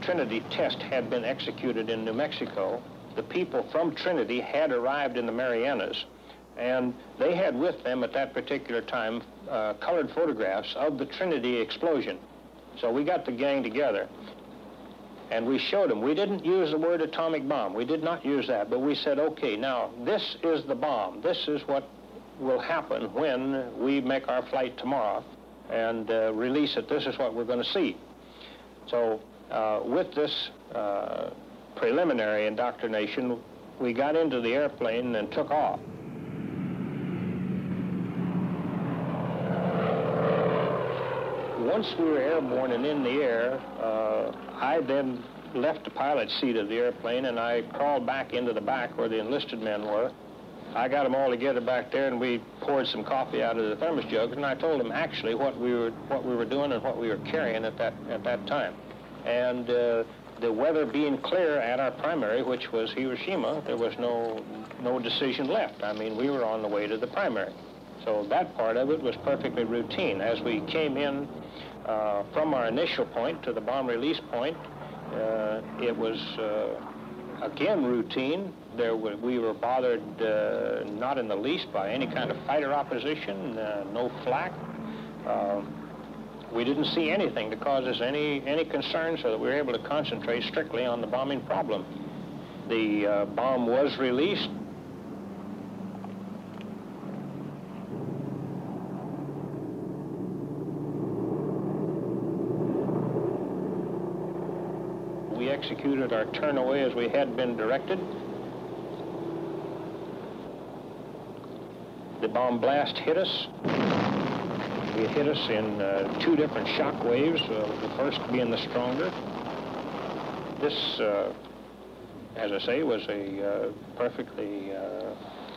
Trinity test had been executed in New Mexico, the people from Trinity had arrived in the Marianas, and they had with them at that particular time colored photographs of the Trinity explosion. So we got the gang together, and we showed them. We didn't use the word atomic bomb. We did not use that, but we said, okay, now this is the bomb. This is what will happen when we make our flight tomorrow and release it. This is what we're going to see. So with this preliminary indoctrination, we got into the airplane and took off. Once we were airborne and in the air, I then left the pilot's seat of the airplane and I crawled back into the back where the enlisted men were. I got them all together back there and we poured some coffee out of the thermos jugs, and I told them actually what we were doing and what we were carrying at that time. And the weather being clear at our primary, which was Hiroshima, there was no decision left. I mean, we were on the way to the primary. So that part of it was perfectly routine. As we came in from our initial point to the bomb release point, it was again routine. We were bothered not in the least by any kind of fighter opposition, no flak. We didn't see anything to cause us any concern, so that we were able to concentrate strictly on the bombing problem. The bomb was released. We executed our turn away as we had been directed. The bomb blast hit us. It hit us in two different shock waves, the first being the stronger. This, as I say, was a perfectly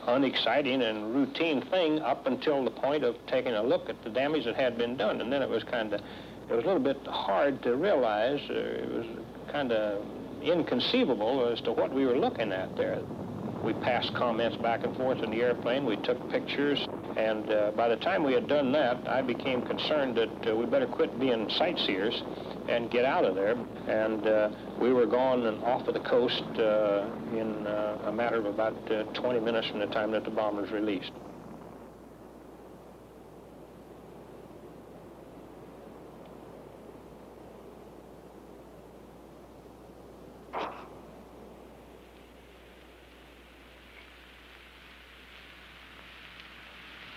unexciting and routine thing up until the point of taking a look at the damage that had been done. And then it was a little bit hard to realize. It was kind of inconceivable as to what we were looking at there. We passed comments back and forth in the airplane. We took pictures. And by the time we had done that, I became concerned that we better quit being sightseers and get out of there. And we were gone and off of the coast in a matter of about 20 minutes from the time that the bomb was released.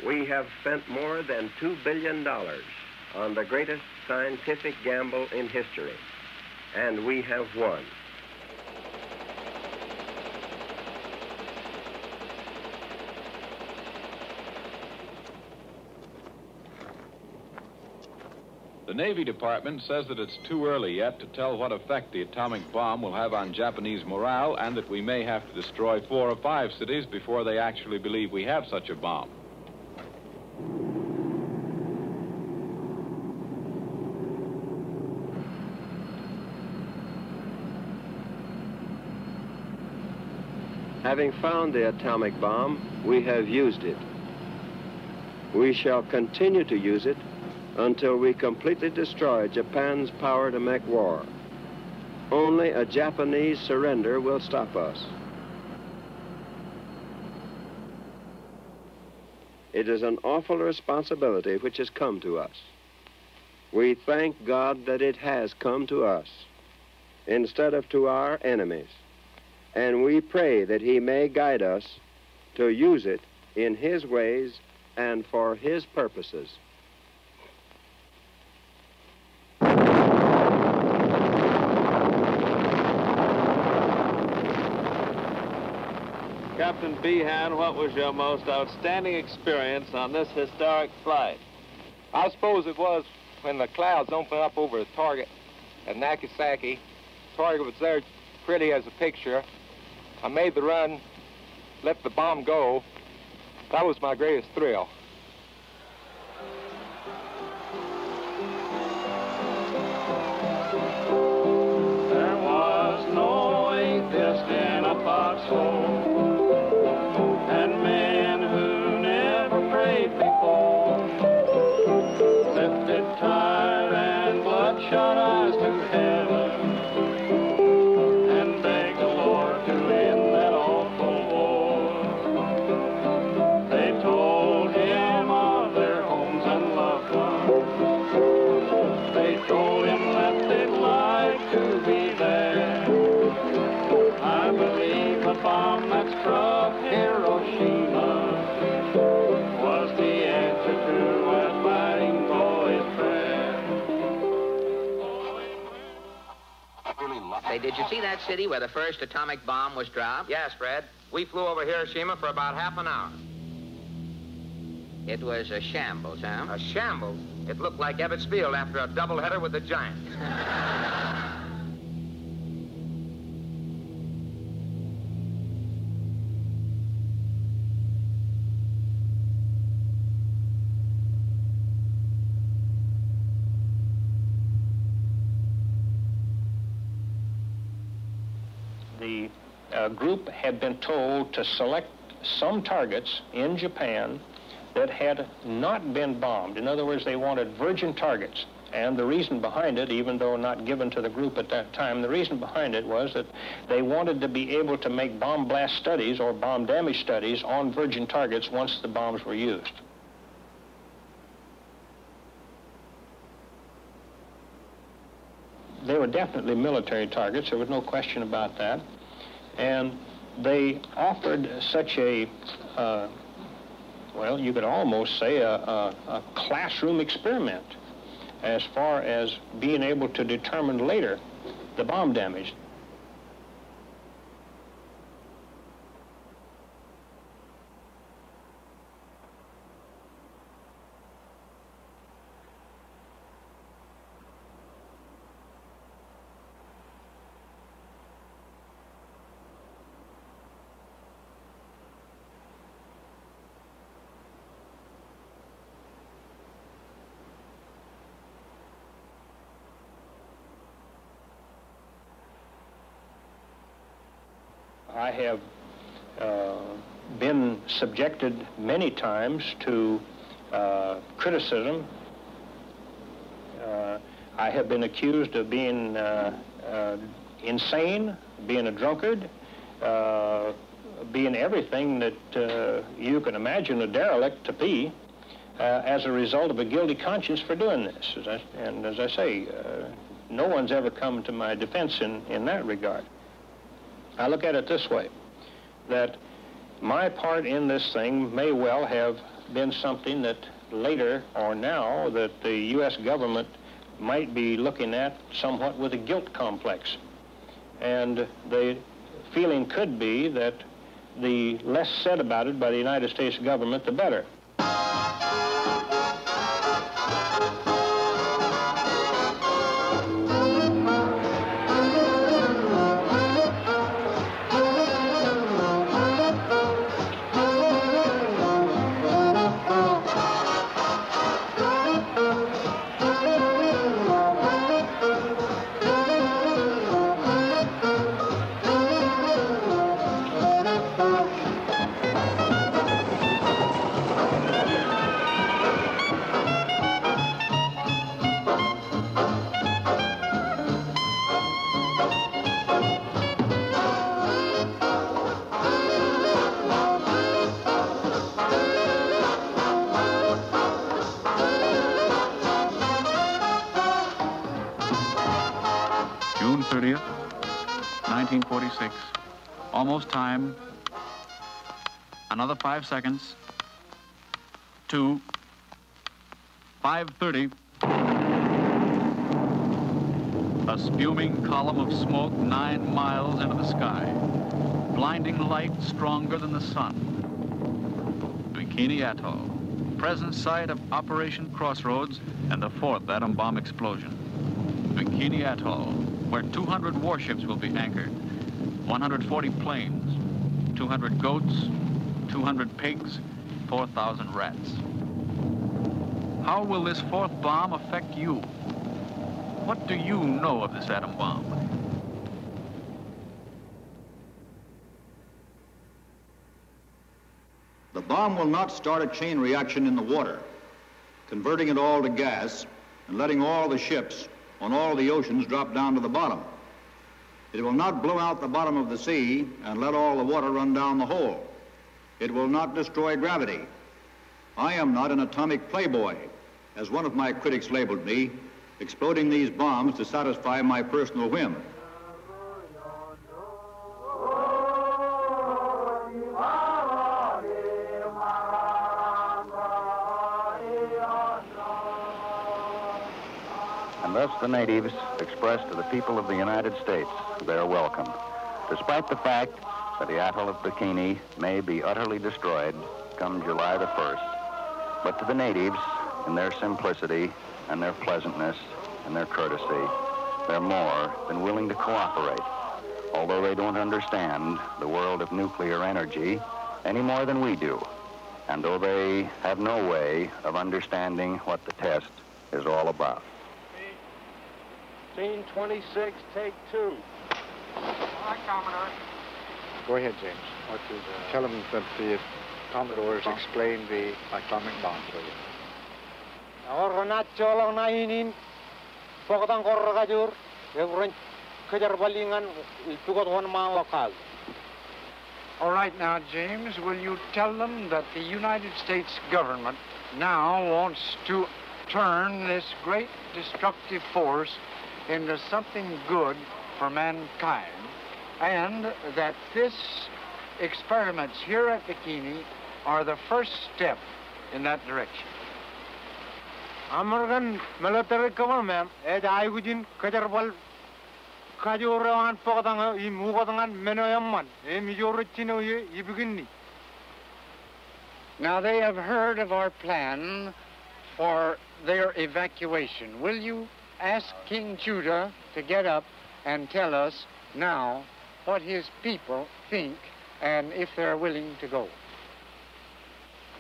We have spent more than $2 billion on the greatest scientific gamble in history, and we have won. The Navy Department says that it's too early yet to tell what effect the atomic bomb will have on Japanese morale, and that we may have to destroy 4 or 5 cities before they actually believe we have such a bomb. Having found the atomic bomb, we have used it. We shall continue to use it until we completely destroy Japan's power to make war. Only a Japanese surrender will stop us. It is an awful responsibility which has come to us. We thank God that it has come to us instead of to our enemies. And we pray that He may guide us to use it in His ways and for His purposes. Captain Behan, what was your most outstanding experience on this historic flight? I suppose it was when the clouds opened up over the target at Nagasaki. The target was there pretty as a picture. I made the run, let the bomb go. That was my greatest thrill. There was no atheist in a foxhole, and men who never prayed before lifted tired and bloodshot eyes to heaven. Did you see that city where the first atomic bomb was dropped? Yes, Fred. We flew over Hiroshima for about half an hour. It was a shambles, huh? A shambles? It looked like Ebbets Field after a doubleheader with the Giants. The group had been told to select some targets in Japan that had not been bombed. In other words, they wanted virgin targets. And the reason behind it, even though not given to the group at that time, the reason behind it was that they wanted to be able to make bomb blast studies or bomb damage studies on virgin targets once the bombs were used. They were definitely military targets. There was no question about that. And they offered such a, well, you could almost say a classroom experiment as far as being able to determine later the bomb damage. I have been subjected many times to criticism. I have been accused of being insane, being a drunkard, being everything that you can imagine a derelict to be as a result of a guilty conscience for doing this. And as I say, no one's ever come to my defense in that regard. I look at it this way, that my part in this thing may well have been something that later or now that the U.S. government might be looking at somewhat with a guilt complex. And the feeling could be that the less said about it by the United States government, the better. June 30th, 1946. Almost time. Another 5 seconds. 2. 5:30. A spuming column of smoke 9 miles into the sky. Blinding light stronger than the sun. Bikini Atoll. Present site of Operation Crossroads and the 4th atom bomb explosion. Bikini Atoll, where 200 warships will be anchored, 140 planes, 200 goats, 200 pigs, 4,000 rats. How will this 4th bomb affect you? What do you know of this atom bomb? The bomb will not start a chain reaction in the water, converting it all to gas and letting all the ships on all the oceans drop down to the bottom. It will not blow out the bottom of the sea and let all the water run down the hole. It will not destroy gravity. I am not an atomic playboy, as one of my critics labeled me, exploding these bombs to satisfy my personal whim. And And thus the natives expressed to the people of the United States their welcome, despite the fact that the atoll of Bikini may be utterly destroyed come July the 1st. But to the natives, in their simplicity and their pleasantness and their courtesy, they're more than willing to cooperate, although they don't understand the world of nuclear energy any more than we do, and though they have no way of understanding what the test is all about. Scene 26, take 2. Hi, Commodore. Go ahead, James. Tell them that the Commodores explained the atomic bomb to you. All right now, James, will you tell them that the United States government now wants to turn this great destructive force into something good for mankind, and that this experiments here at Bikini are the first step in that direction? American military government ed aigujin kajarwal kajoran pokdanga I mugodangan menoyamman e mijorchino ye ibigini. Now they have heard of our plan for their evacuation. Will you ask King Judah to get up and tell us now what his people think and if they're willing to go?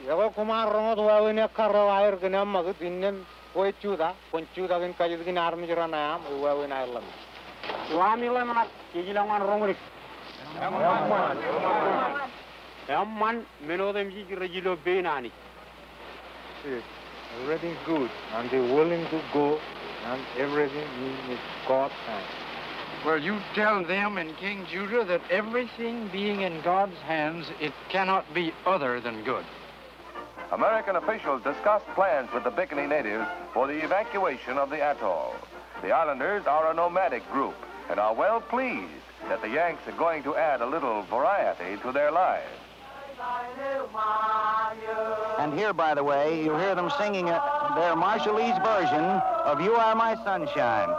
Yago kumarrongo duawine karro air gna magud innen koi chuda konchuda gin kajid gin army jirana am duawine Ireland. Wami lemana kijilangan rongrik. Amman menodem ji regilo benani. Everything good and they're willing to go and everything is God's hand. Well, you tell them and King Judah that everything being in God's hands, it cannot be other than good. American officials discussed plans with the Bikini natives for the evacuation of the atoll. The islanders are a nomadic group and are well pleased that the Yanks are going to add a little variety to their lives. And here, by the way, you hear them singing their Marshallese version of You Are My Sunshine.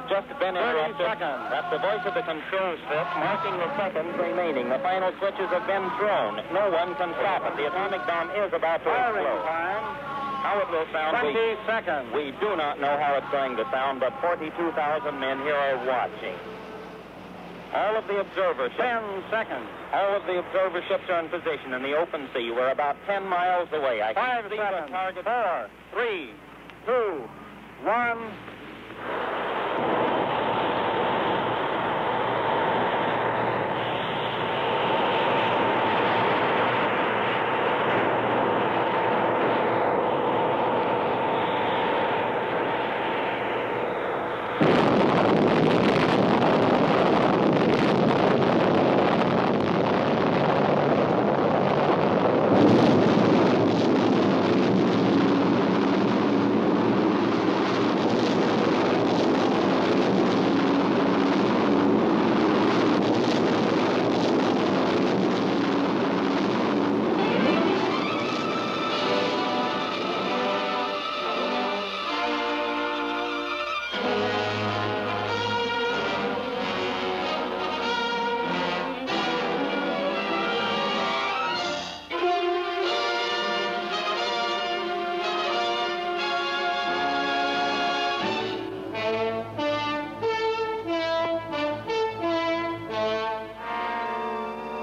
Just been interrupted. That's the voice of the control strip marking the seconds remaining. The final switches have been thrown. No one can stop it. The atomic bomb is about to explode. How it will sound, 20 seconds. We do not know how it's going to sound, but 42,000 men here are watching. All of the observer ships. 10 seconds. All of the observer ships are in position in the open sea. We're about 10 miles away. I can see the target. 4, 3, 2, 1.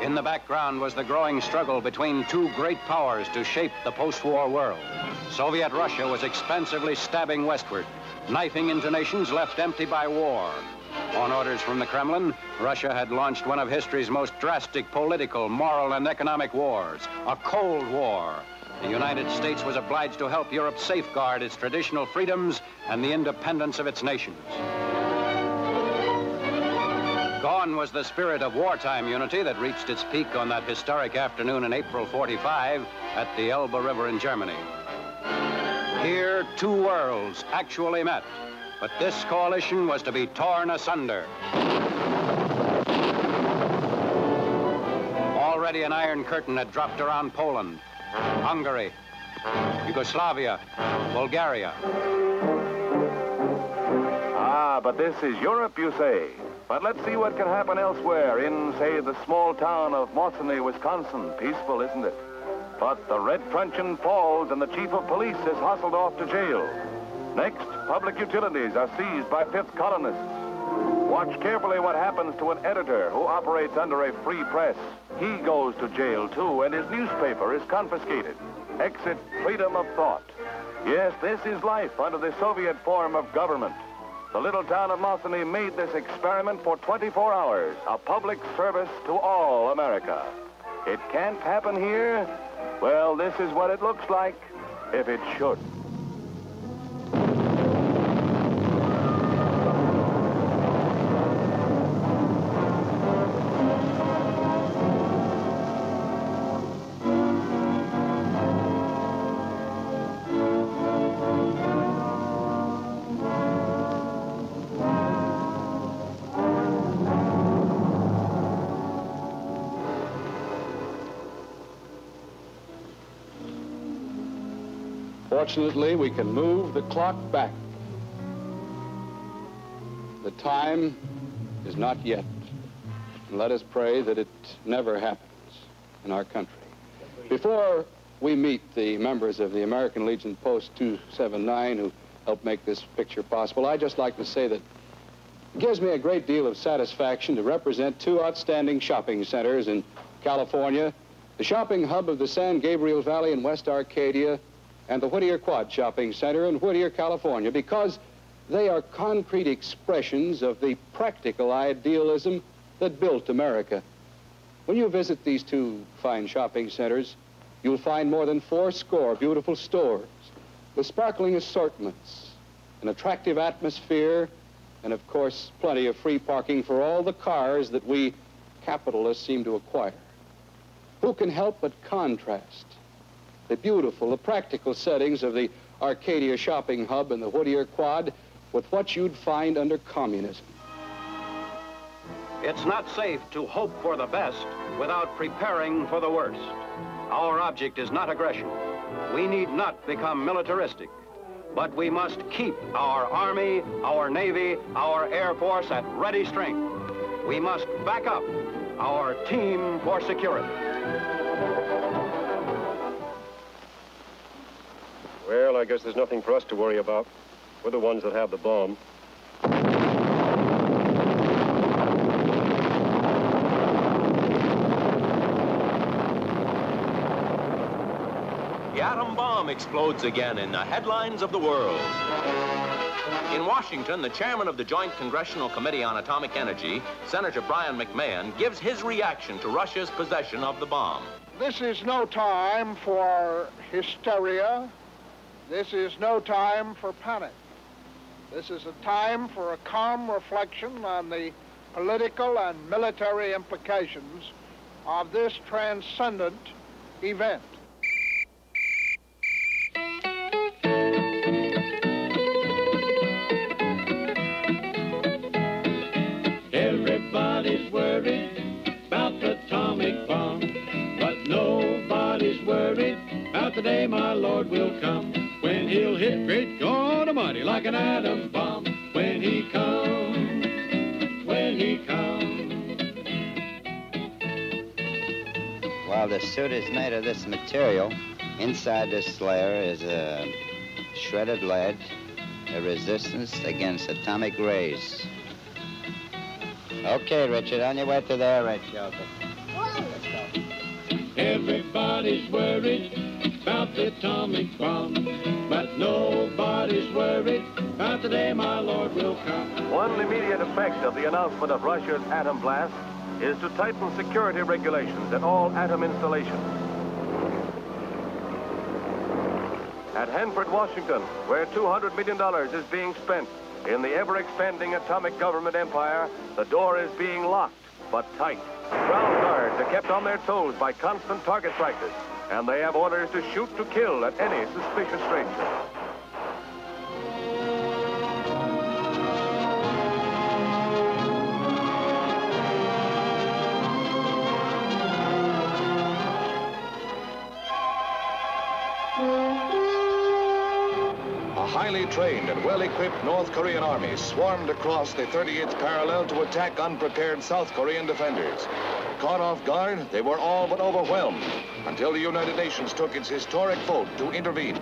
In the background was the growing struggle between two great powers to shape the post-war world. Soviet Russia was expansively stabbing westward, knifing into nations left empty by war. On orders from the Kremlin, Russia had launched one of history's most drastic political, moral, and economic wars, a Cold War. The United States was obliged to help Europe safeguard its traditional freedoms and the independence of its nations. Gone was the spirit of wartime unity that reached its peak on that historic afternoon in April '45 at the Elbe River in Germany. Here, two worlds actually met, but this coalition was to be torn asunder. Already an iron curtain had dropped around Poland, Hungary, Yugoslavia, Bulgaria. Ah, but this is Europe, you say. But let's see what can happen elsewhere in, say, the small town of Mosinee, Wisconsin. Peaceful, isn't it? But the red truncheon falls and the chief of police is hustled off to jail. Next, public utilities are seized by fifth colonists. Watch carefully what happens to an editor who operates under a free press. He goes to jail, too, and his newspaper is confiscated. Exit freedom of thought. Yes, this is life under the Soviet form of government. The little town of Mosinee made this experiment for 24 hours, a public service to all America. It can't happen here? Well, this is what it looks like if it should. Fortunately, we can move the clock back. The time is not yet. And let us pray that it never happens in our country. Before we meet the members of the American Legion Post 279 who helped make this picture possible, I'd just like to say that it gives me a great deal of satisfaction to represent two outstanding shopping centers in California, the shopping hub of the San Gabriel Valley in West Arcadia, and the Whittier Quad Shopping Center in Whittier, California, because they are concrete expressions of the practical idealism that built America. When you visit these two fine shopping centers, you'll find more than 80 beautiful stores with sparkling assortments, an attractive atmosphere, and of course, plenty of free parking for all the cars that we capitalists seem to acquire. Who can help but contrast the beautiful, the practical settings of the Arcadia shopping hub and the Whittier Quad with what you'd find under communism? It's not safe to hope for the best without preparing for the worst. Our object is not aggression. We need not become militaristic, but we must keep our Army, our Navy, our Air Force at ready strength. We must back up our team for security. Well, I guess there's nothing for us to worry about. We're the ones that have the bomb. The atom bomb explodes again in the headlines of the world. In Washington, the chairman of the Joint Congressional Committee on Atomic Energy, Senator Brian McMahon, gives his reaction to Russia's possession of the bomb. This is no time for hysteria. This is no time for panic. This is a time for a calm reflection on the political and military implications of this transcendent event. Everybody's worried about the atomic bomb, but nobody's worried about the day my Lord will come, when he'll hit great God Almighty like an atom bomb. When he comes, when he comes. While the suit is made of this material, inside this layer is a shredded lead, a resistance against atomic rays. Okay, Richard, on your way to the air raid shelter. Everybody's worried about the atomic bomb, but nobody's worried about the day my Lord will come. One immediate effect of the announcement of Russia's atom blast is to tighten security regulations at all atom installations. At Hanford, Washington, where $200 million is being spent, In the ever-expanding atomic government empire, the door is being locked, but tight. Ground guards are kept on their toes by constant target practice, and they have orders to shoot to kill at any suspicious stranger. Highly trained and well-equipped North Korean army swarmed across the 38th parallel to attack unprepared South Korean defenders. Caught off guard, they were all but overwhelmed until the United Nations took its historic vote to intervene.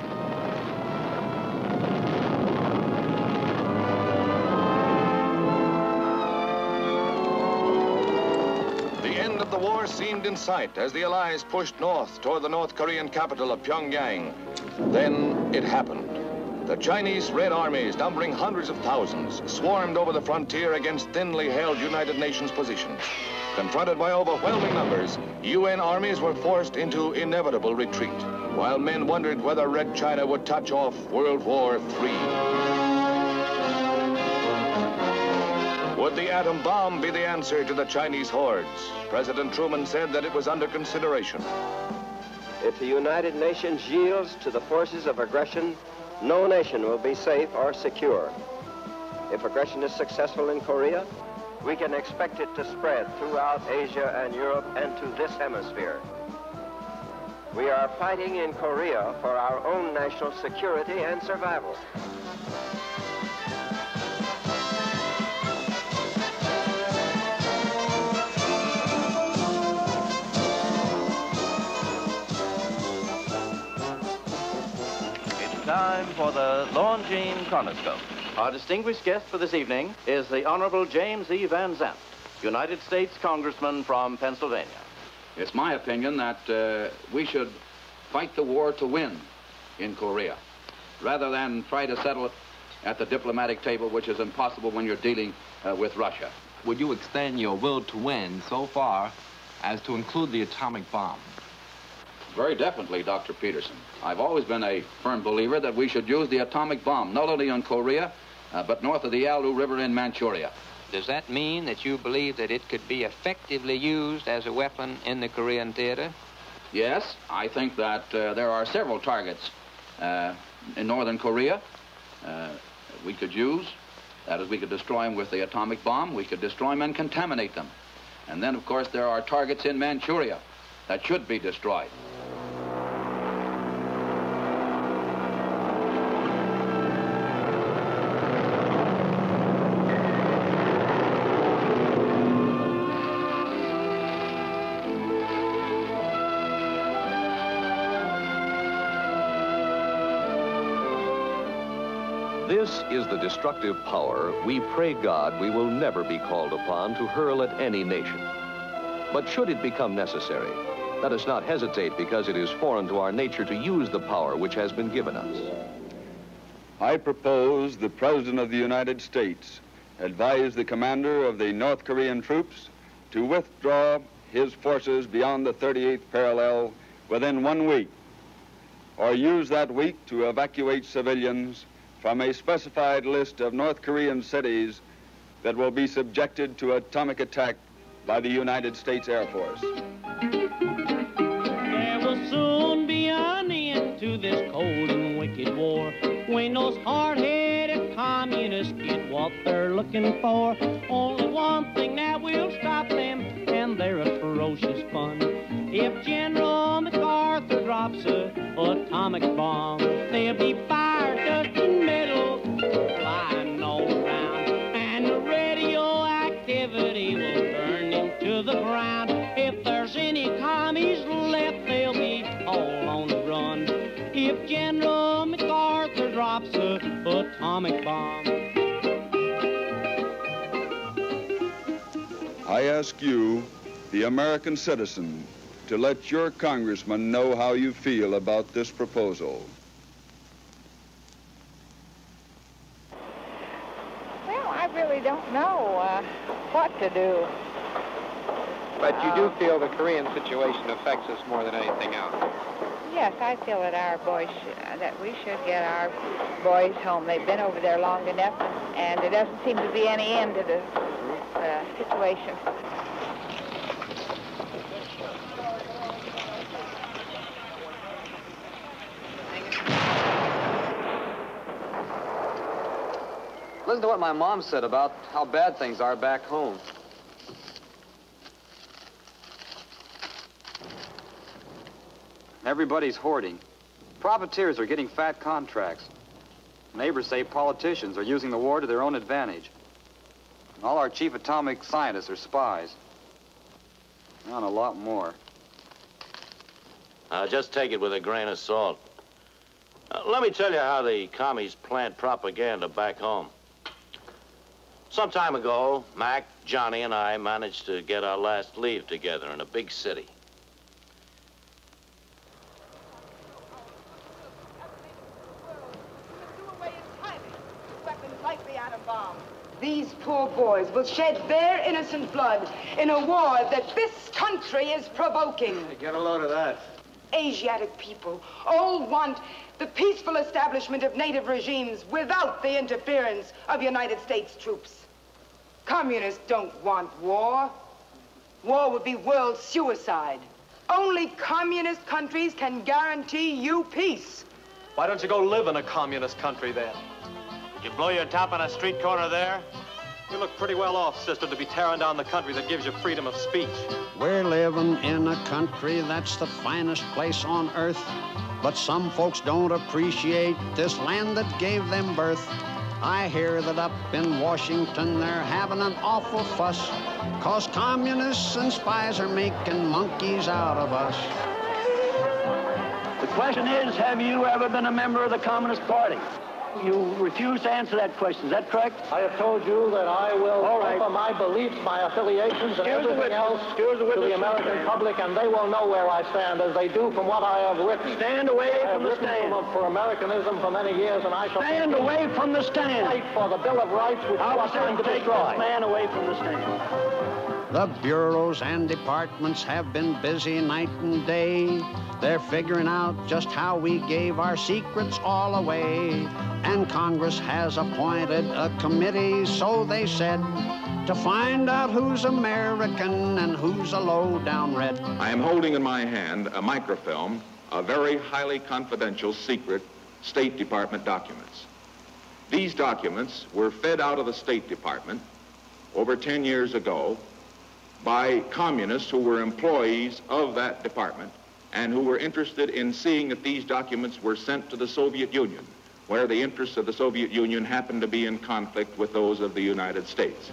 The end of the war seemed in sight as the Allies pushed north toward the North Korean capital of Pyongyang. Then it happened. The Chinese Red armies, numbering hundreds of thousands, swarmed over the frontier against thinly held United Nations positions. Confronted by overwhelming numbers, UN armies were forced into inevitable retreat, while men wondered whether Red China would touch off World War III. Would the atom bomb be the answer to the Chinese hordes? President Truman said that it was under consideration. If the United Nations yields to the forces of aggression, no nation will be safe or secure. If aggression is successful in Korea, we can expect it to spread throughout Asia and Europe and to this hemisphere. We are fighting in Korea for our own national security and survival. Time for the Longines Chronoscope. Our distinguished guest for this evening is the Honorable James E. Van Zandt, United States Congressman from Pennsylvania. It's my opinion that we should fight the war to win in Korea, rather than try to settle it at the diplomatic table, which is impossible when you're dealing with Russia. Would you extend your will to win so far as to include the atomic bomb? Very definitely, Dr. Peterson. I've always been a firm believer that we should use the atomic bomb, not only on Korea, but north of the Yalu River in Manchuria. Does that mean that you believe that it could be effectively used as a weapon in the Korean theater? Yes, I think that there are several targets in northern Korea we could use. That is, we could destroy them with the atomic bomb. We could destroy them and contaminate them. And then, of course, there are targets in Manchuria that should be destroyed. This is the destructive power we pray God we will never be called upon to hurl at any nation. But should it become necessary, let us not hesitate because it is foreign to our nature to use the power which has been given us. I propose the President of the United States advise the commander of the North Korean troops to withdraw his forces beyond the 38th parallel within 1 week, or use that week to evacuate civilians from a specified list of North Korean cities that will be subjected to atomic attack by the United States Air Force. There will soon be an end to this cold and wicked war when those hard-headed communists get what they're looking for. Only one thing that will stop them, and their atrocious fun. If General MacArthur drops a atomic bomb, there'll be fire, dust, and metal flying all around, and the radioactivity will burn into the ground. If there's any commies left, they'll be all on the run. If General MacArthur drops a atomic bomb. I ask you, the American citizen, to let your congressman know how you feel about this proposal. Well, I really don't know what to do. But you do feel the Korean situation affects us more than anything else? Yes, I feel that that we should get our boys home. They've been over there long enough, and there doesn't seem to be any end to the situation. Listen to what my mom said about how bad things are back home. Everybody's hoarding. Profiteers are getting fat contracts. Neighbors say politicians are using the war to their own advantage. And all our chief atomic scientists are spies. And a lot more. Just take it with a grain of salt. Let me tell you how the commies plant propaganda back home. Some time ago, Mac, Johnny, and I managed to get our last leave together in a big city. These poor boys will shed their innocent blood in a war that this country is provoking. Get a load of that. Asiatic people all want the peaceful establishment of native regimes without the interference of United States troops. Communists don't want war. War would be world suicide. Only communist countries can guarantee you peace. Why don't you go live in a communist country then? Did you blow your top on a street corner there? You look pretty well off, sister, to be tearing down the country that gives you freedom of speech. We're living in a country that's the finest place on earth, but some folks don't appreciate this land that gave them birth. I hear that up in Washington they're having an awful fuss, 'cause communists and spies are making monkeys out of us. The question is, have you ever been a member of the Communist Party? You refuse to answer that question. Is that correct? I have told you that I will offer my beliefs, my affiliations, and everything else to the American public, and they will know where I stand, as they do from what I have written. Stand away from the stand. I have written for Americanism for many years, and I shall stand away from the stand. Fight for the Bill of Rights, which I you will are trying to take destroy. this man away from the stand. The bureaus and departments have been busy night and day. They're figuring out just how we gave our secrets all away. And Congress has appointed a committee, so they said, to find out who's American and who's a low-down red. I am holding in my hand a microfilm of very highly confidential, secret State Department documents. These documents were fed out of the State Department over 10 years ago by communists who were employees of that department and who were interested in seeing that these documents were sent to the Soviet Union, where the interests of the Soviet Union happened to be in conflict with those of the United States.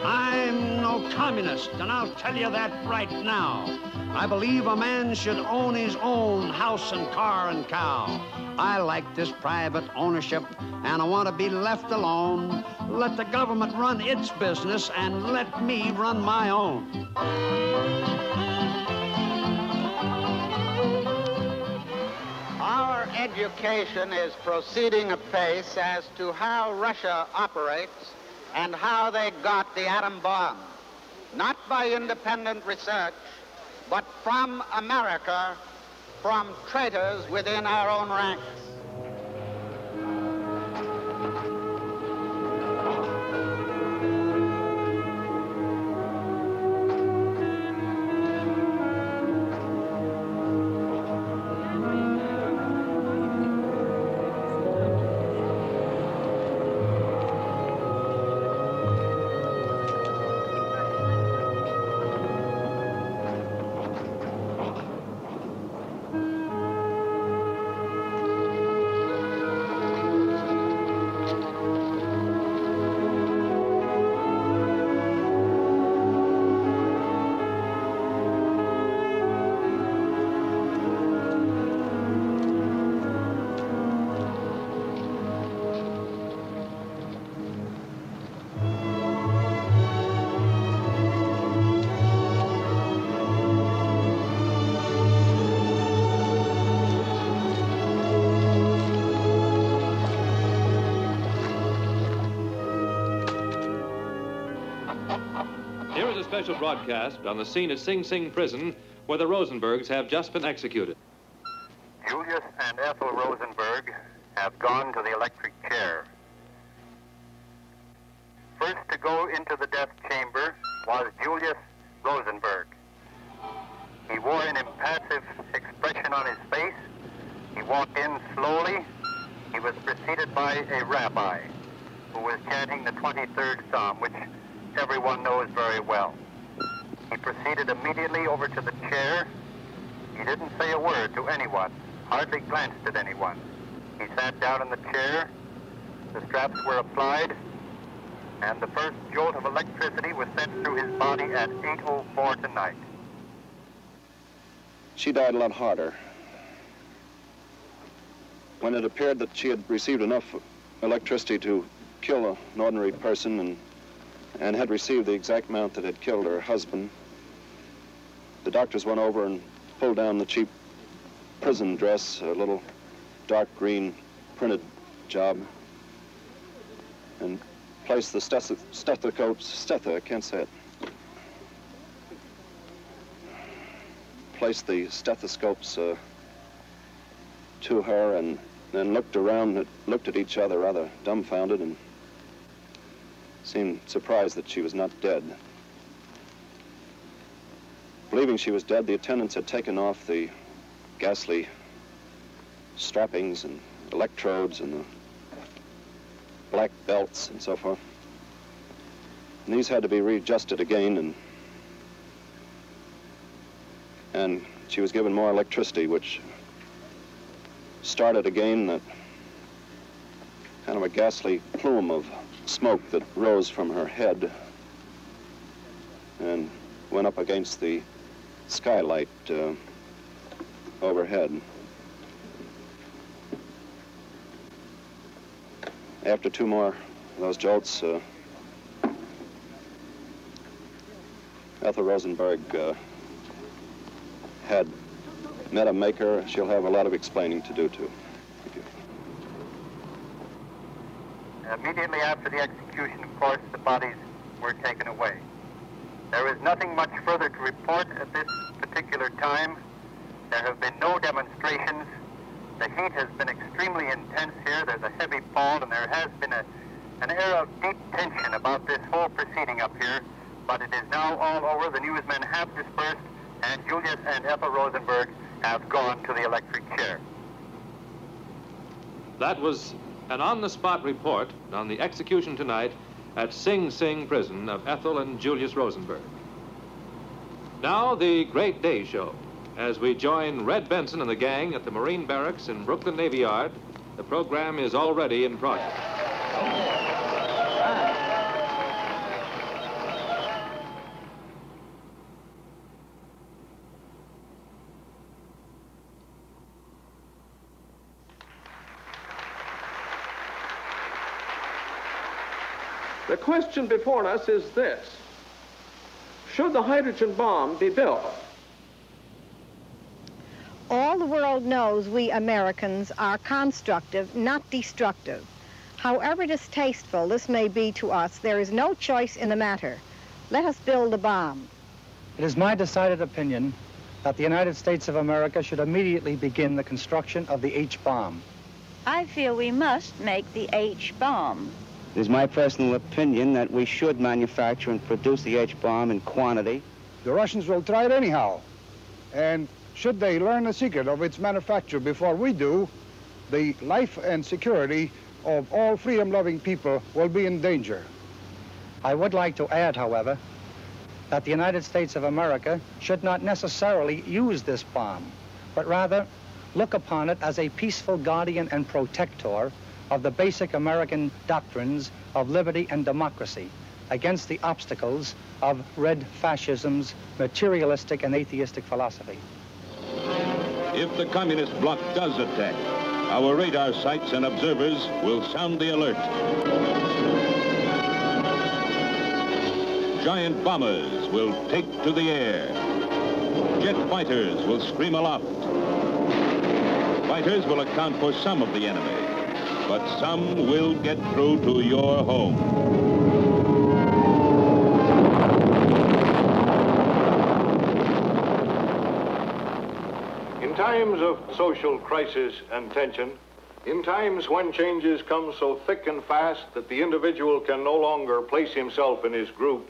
I'm no communist, and I'll tell you that right now. I believe a man should own his own house and car and cow. I like this private ownership, and I want to be left alone. Let the government run its business, and let me run my own. Our education is proceeding apace as to how Russia operates and how they got the atom bomb. Not by independent research, but from America, from traitors within our own ranks. special broadcast on the scene at Sing Sing Prison, where the Rosenbergs have just been executed. Julius and Ethel Rosenberg have gone to the electric chair. First to go into the death chamber was Julius Rosenberg. He wore an impassive expression on his face. He walked in slowly. He was preceded by a rabbi who was chanting the 23rd Psalm, which everyone knows very well. He proceeded immediately over to the chair. He didn't say a word to anyone, hardly glanced at anyone. He sat down in the chair, the straps were applied, and the first jolt of electricity was sent through his body at 8:04 tonight. She died a lot harder. When it appeared that she had received enough electricity to kill an ordinary person and had received the exact amount that had killed her husband, the doctors went over and pulled down the cheap prison dress, a little dark green printed job, and placed the I can't say it. Placed the stethoscopes to her and then looked around, looked at each other rather dumbfounded and seemed surprised that she was not dead. Believing she was dead, the attendants had taken off the ghastly strappings and electrodes and the black belts and so forth. And these had to be readjusted again, and she was given more electricity, which started again that kind of a ghastly plume of smoke that rose from her head and went up against the skylight overhead. After two more of those jolts, Ethel Rosenberg had met a maker. She'll have a lot of explaining to do, too. Thank you. Immediately after the execution, of course, the bodies were taken away. There is nothing much further to report at this particular time. There have been no demonstrations. The heat has been extremely intense here. There's a heavy fall, and there has been an air of deep tension about this whole proceeding up here. But it is now all over. The newsmen have dispersed, and Julius and Ethel Rosenberg have gone to the electric chair. That was an on-the-spot report on the execution tonight at Sing Sing Prison of Ethel and Julius Rosenberg. Now, the Great Day Show. As we join Red Benson and the gang at the Marine Barracks in Brooklyn Navy Yard, the program is already in progress. The question before us is this: should the hydrogen bomb be built? All the world knows we Americans are constructive, not destructive. However distasteful this may be to us, there is no choice in the matter. Let us build a bomb. It is my decided opinion that the United States of America should immediately begin the construction of the H-bomb. I feel we must make the H-bomb. It is my personal opinion that we should manufacture and produce the H-bomb in quantity. The Russians will try it anyhow. And should they learn the secret of its manufacture before we do, the life and security of all freedom-loving people will be in danger. I would like to add, however, that the United States of America should not necessarily use this bomb, but rather look upon it as a peaceful guardian and protector of the basic American doctrines of liberty and democracy against the obstacles of red fascism's materialistic and atheistic philosophy. If the communist bloc does attack, our radar sites and observers will sound the alert. Giant bombers will take to the air. Jet fighters will scream aloft. Fighters will account for some of the enemy, but some will get through to your home. times of social crisis and tension, in times when changes come so thick and fast that the individual can no longer place himself in his group,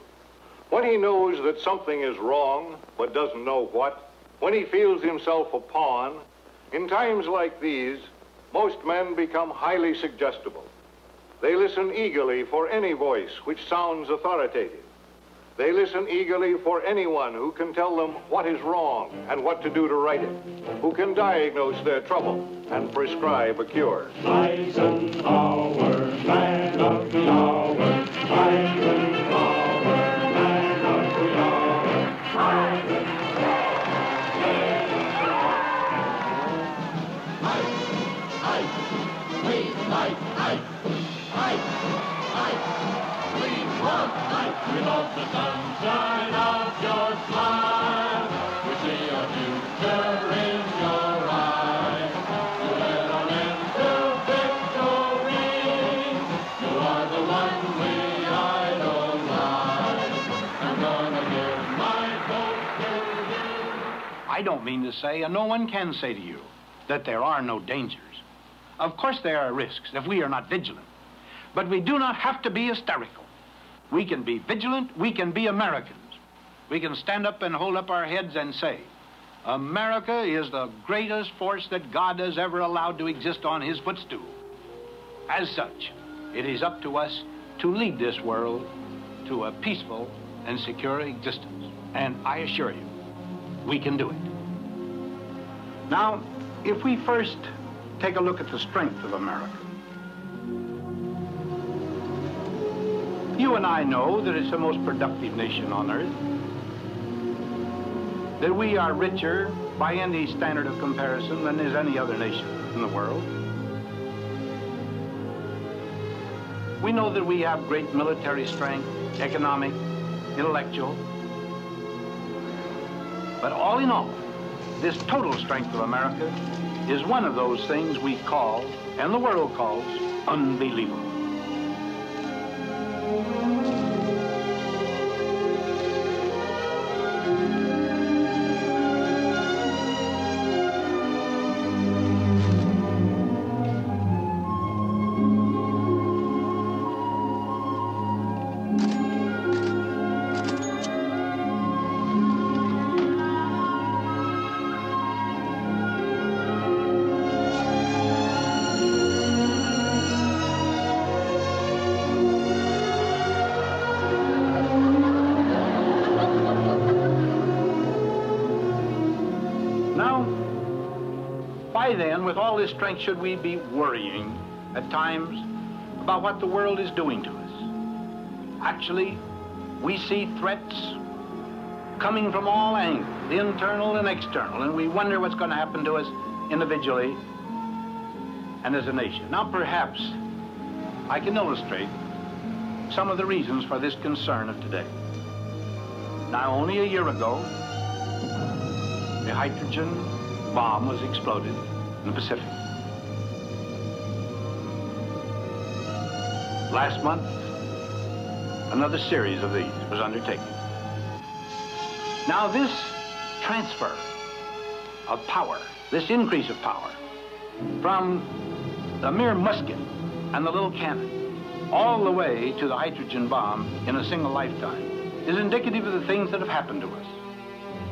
when he knows that something is wrong but doesn't know what, when he feels himself a pawn, in times like these, most men become highly suggestible. They listen eagerly for any voice which sounds authoritative. They listen eagerly for anyone who can tell them what is wrong and what to do to right it, who can diagnose their trouble and prescribe a cure. Eisenhower, man of the hour. Eisenhower, man of the hour. We like we want life. We love the sunshine of your smile. We see a future in your eyes. You led our men to victory. You are the one we idolize. I'm gonna give my vote to you. I don't mean to say, and no one can say to you, that there are no dangers. Of course there are risks if we are not vigilant. But we do not have to be hysterical. We can be vigilant, we can be Americans. We can stand up and hold up our heads and say, America is the greatest force that God has ever allowed to exist on his footstool. As such, it is up to us to lead this world to a peaceful and secure existence. And I assure you, we can do it. Now, if we first take a look at the strength of America, you and I know that it's the most productive nation on earth, that we are richer by any standard of comparison than is any other nation in the world. We know that we have great military strength, economic, intellectual. But all in all, this total strength of America is one of those things we call, and the world calls, unbelievable. Why then, with all this strength, should we be worrying at times about what the world is doing to us? Actually, we see threats coming from all angles, internal and external, and we wonder what's going to happen to us individually and as a nation. Now, perhaps I can illustrate some of the reasons for this concern of today. Now, only a year ago, the hydrogen bomb was exploded in the Pacific. Last month, another series of these was undertaken. Now this transfer of power, this increase of power from the mere musket and the little cannon all the way to the hydrogen bomb in a single lifetime is indicative of the things that have happened to us.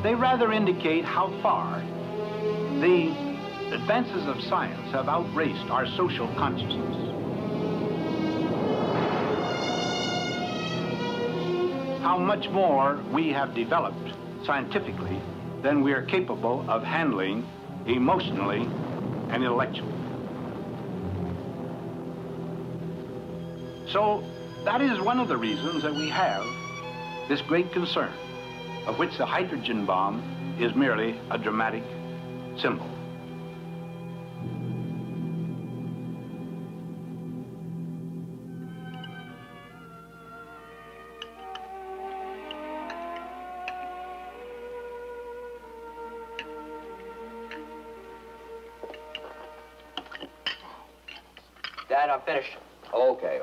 They rather indicate how far the advances of science have outraced our social consciousness. How much more we have developed scientifically than we are capable of handling emotionally and intellectually. So that is one of the reasons that we have this great concern, of which the hydrogen bomb is merely a dramatic symbol. Dad, I'm finished. Okay.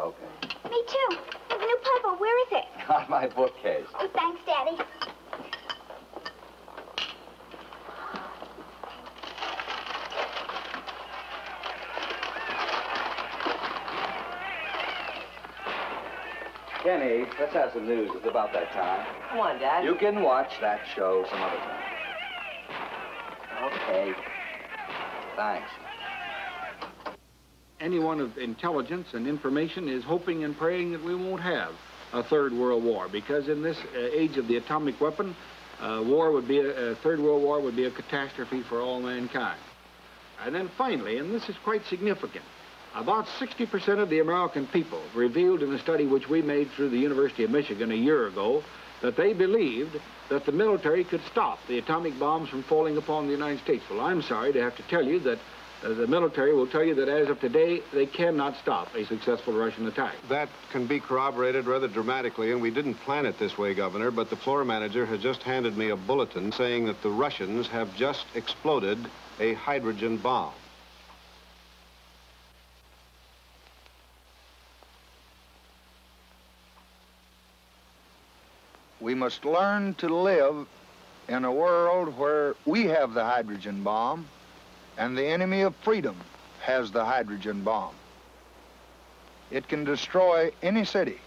Me too. There's a new purple. Where is it? On my bookcase. Oh, thanks, Daddy. Kenny, let's have some news. It's about that time. Come on, Dad. You can watch that show some other time. Okay. Thanks. Anyone of intelligence and information is hoping and praying that we won't have a third world war, because in this age of the atomic weapon, a third world war would be a catastrophe for all mankind. And then finally, and this is quite significant, about 60% of the American people revealed in a study which we made through the University of Michigan a year ago that they believed that the military could stop the atomic bombs from falling upon the United States. Well, I'm sorry to have to tell you that the military will tell you that as of today, they cannot stop a successful Russian attack. That can be corroborated rather dramatically, and we didn't plan it this way, Governor, but the floor manager has just handed me a bulletin saying that the Russians have just exploded a hydrogen bomb. We must learn to live in a world where we have the hydrogen bomb and the enemy of freedom has the hydrogen bomb. It can destroy any city.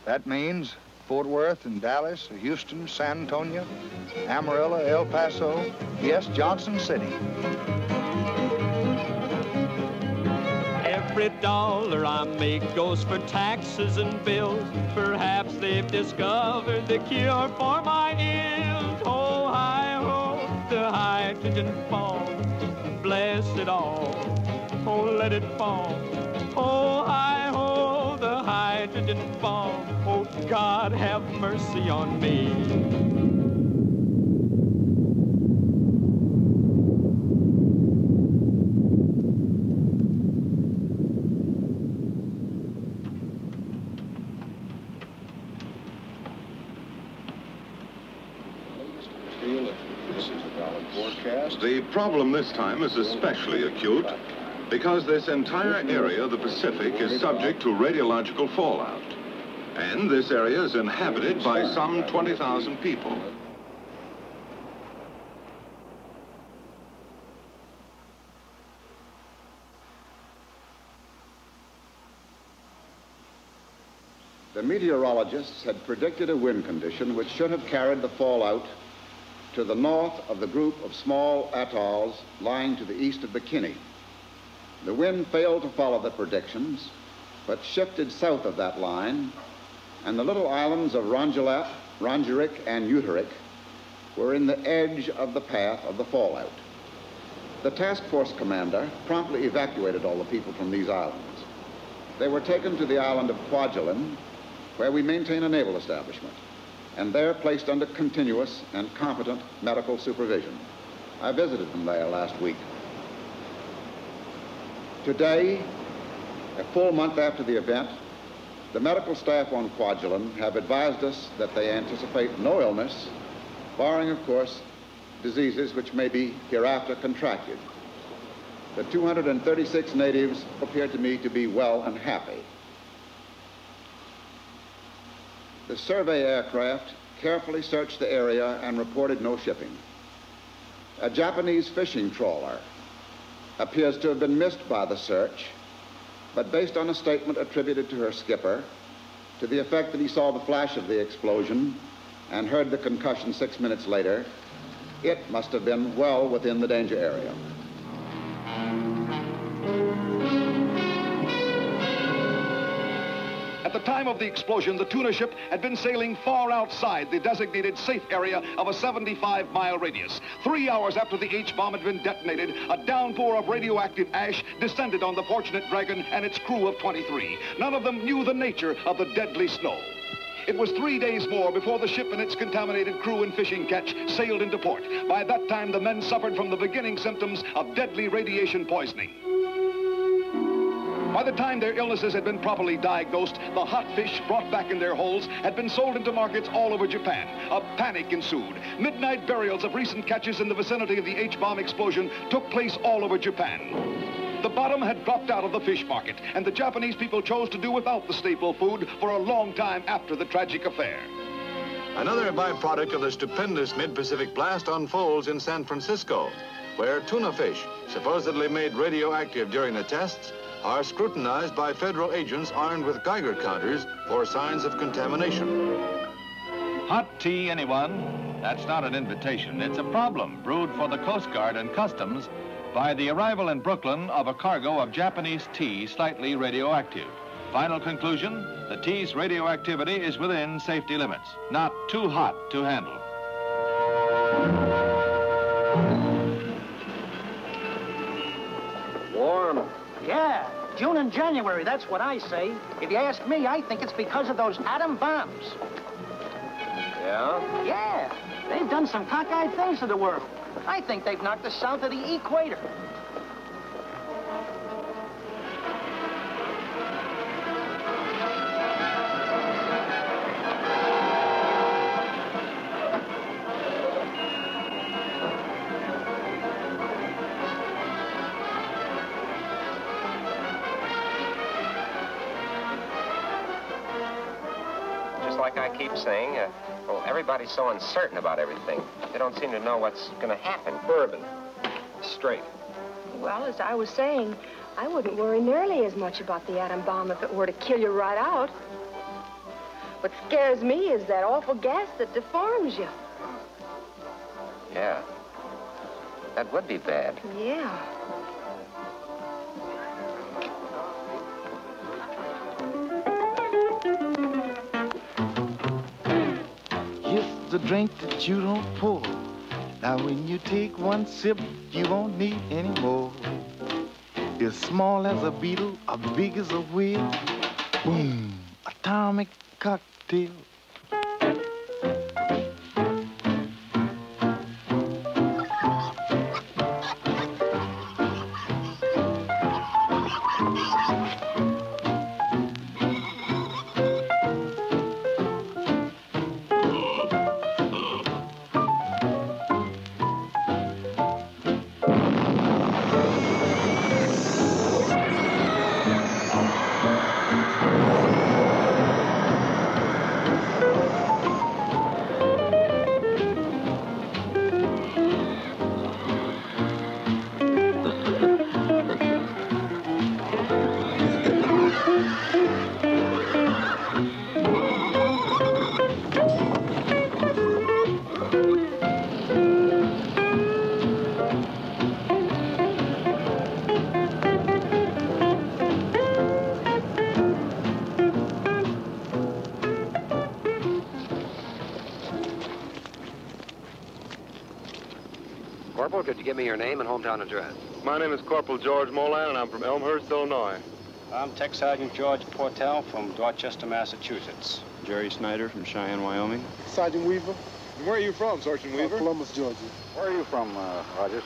That means Fort Worth and Dallas, Houston, San Antonio, Amarillo, El Paso, yes, Johnson City. Every dollar I make goes for taxes and bills. Perhaps they've discovered the cure for my ills. Oh, hi-ho, the hydrogen bomb. Bless it all, oh, let it fall. Oh, hi-ho, the hydrogen bomb. Oh, God, have mercy on me. The problem this time is especially acute because this entire area of the Pacific is subject to radiological fallout. And this area is inhabited by some 20,000 people. The meteorologists had predicted a wind condition which should have carried the fallout to the north of the group of small atolls lying to the east of Bikini. The wind failed to follow the predictions, but shifted south of that line, and the little islands of Rongelet, Rongerik, and Uterik were in the edge of the path of the fallout. The task force commander promptly evacuated all the people from these islands. They were taken to the island of Kwajalein, where we maintain a naval establishment, and there placed under continuous and competent medical supervision. I visited them there last week. Today, a full month after the event, the medical staff on Kwajalein have advised us that they anticipate no illness, barring, of course, diseases which may be hereafter contracted. The 236 natives appear to me to be well and happy. The survey aircraft carefully searched the area and reported no shipping. A Japanese fishing trawler appears to have been missed by the search, but based on a statement attributed to her skipper, to the effect that he saw the flash of the explosion and heard the concussion 6 minutes later, it must have been well within the danger area. At the time of the explosion, the tuna ship had been sailing far outside the designated safe area of a 75-mile radius. 3 hours after the H-bomb had been detonated, a downpour of radioactive ash descended on the Fortunate Dragon and its crew of 23. None of them knew the nature of the deadly snow. It was 3 days more before the ship and its contaminated crew and fishing catch sailed into port. By that time, the men suffered from the beginning symptoms of deadly radiation poisoning. By the time their illnesses had been properly diagnosed, the hot fish brought back in their holds had been sold into markets all over Japan. A panic ensued. Midnight burials of recent catches in the vicinity of the H-bomb explosion took place all over Japan. The bottom had dropped out of the fish market, and the Japanese people chose to do without the staple food for a long time after the tragic affair. Another byproduct of the stupendous mid-Pacific blast unfolds in San Francisco, where tuna fish, supposedly made radioactive during the tests, are scrutinized by federal agents armed with Geiger counters for signs of contamination. Hot tea, anyone? That's not an invitation. It's a problem brewed for the Coast Guard and Customs by the arrival in Brooklyn of a cargo of Japanese tea slightly radioactive. Final conclusion, the tea's radioactivity is within safety limits, not too hot to handle. Warm. Yeah, June and January, that's what I say. If you ask me, I think it's because of those atom bombs. Yeah? Yeah, they've done some cockeyed things to the world. I think they've knocked us south of the equator. Like I keep saying, well, everybody's so uncertain about everything. They don't seem to know what's going to happen. Bourbon. Straight. Well, as I was saying, I wouldn't worry nearly as much about the atom bomb if it were to kill you right out. What scares me is that awful gas that deforms you. Yeah. That would be bad. Yeah. The drink that you don't pour. Now when you take one sip, you won't need any more. As small as a beetle, or big as a whale. Boom, atomic cocktail. Corporal, could you give me your name and hometown address? My name is Corporal George Molan, and I'm from Elmhurst, Illinois. I'm Tech Sergeant George Portell from Dorchester, Massachusetts. Jerry Snyder from Cheyenne, Wyoming. Sergeant Weaver. And where are you from, Sergeant Weaver? Columbus, Georgia. Where are you from, Rogers?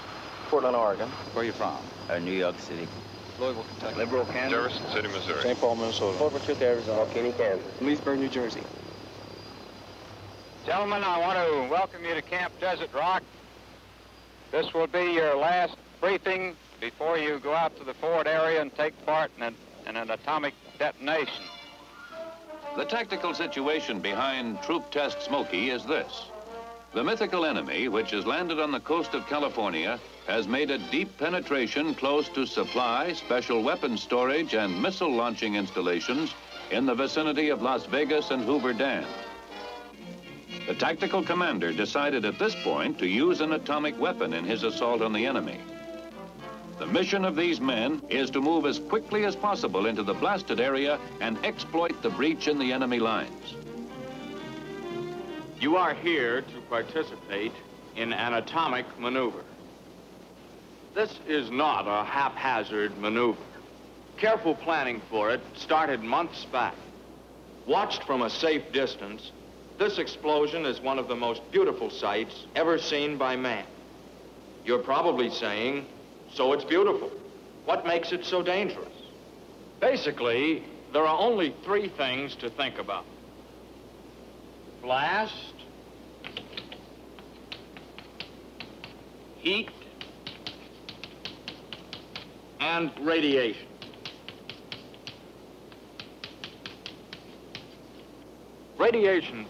Portland, Oregon. Where are you from? New York City. Louisville, Kentucky. Liberal, Kansas. Jefferson City, Missouri. St. Paul, Minnesota. Fort Worth, Arizona. Kenny, Kansas. Leesburg, New Jersey. Gentlemen, I want to welcome you to Camp Desert Rock. This will be your last briefing before you go out to the Ford area and take part in an atomic detonation. The tactical situation behind Troop Test Smoky is this. The mythical enemy, which has landed on the coast of California, has made a deep penetration close to supply, special weapons storage, and missile launching installations in the vicinity of Las Vegas and Hoover Dam. The tactical commander decided at this point to use an atomic weapon in his assault on the enemy. The mission of these men is to move as quickly as possible into the blasted area and exploit the breach in the enemy lines. You are here to participate in an atomic maneuver. This is not a haphazard maneuver. Careful planning for it started months back. Watched from a safe distance, this explosion is one of the most beautiful sights ever seen by man. You're probably saying, so it's beautiful. What makes it so dangerous? Basically, there are only three things to think about. Blast, heat, and radiation. Radiation.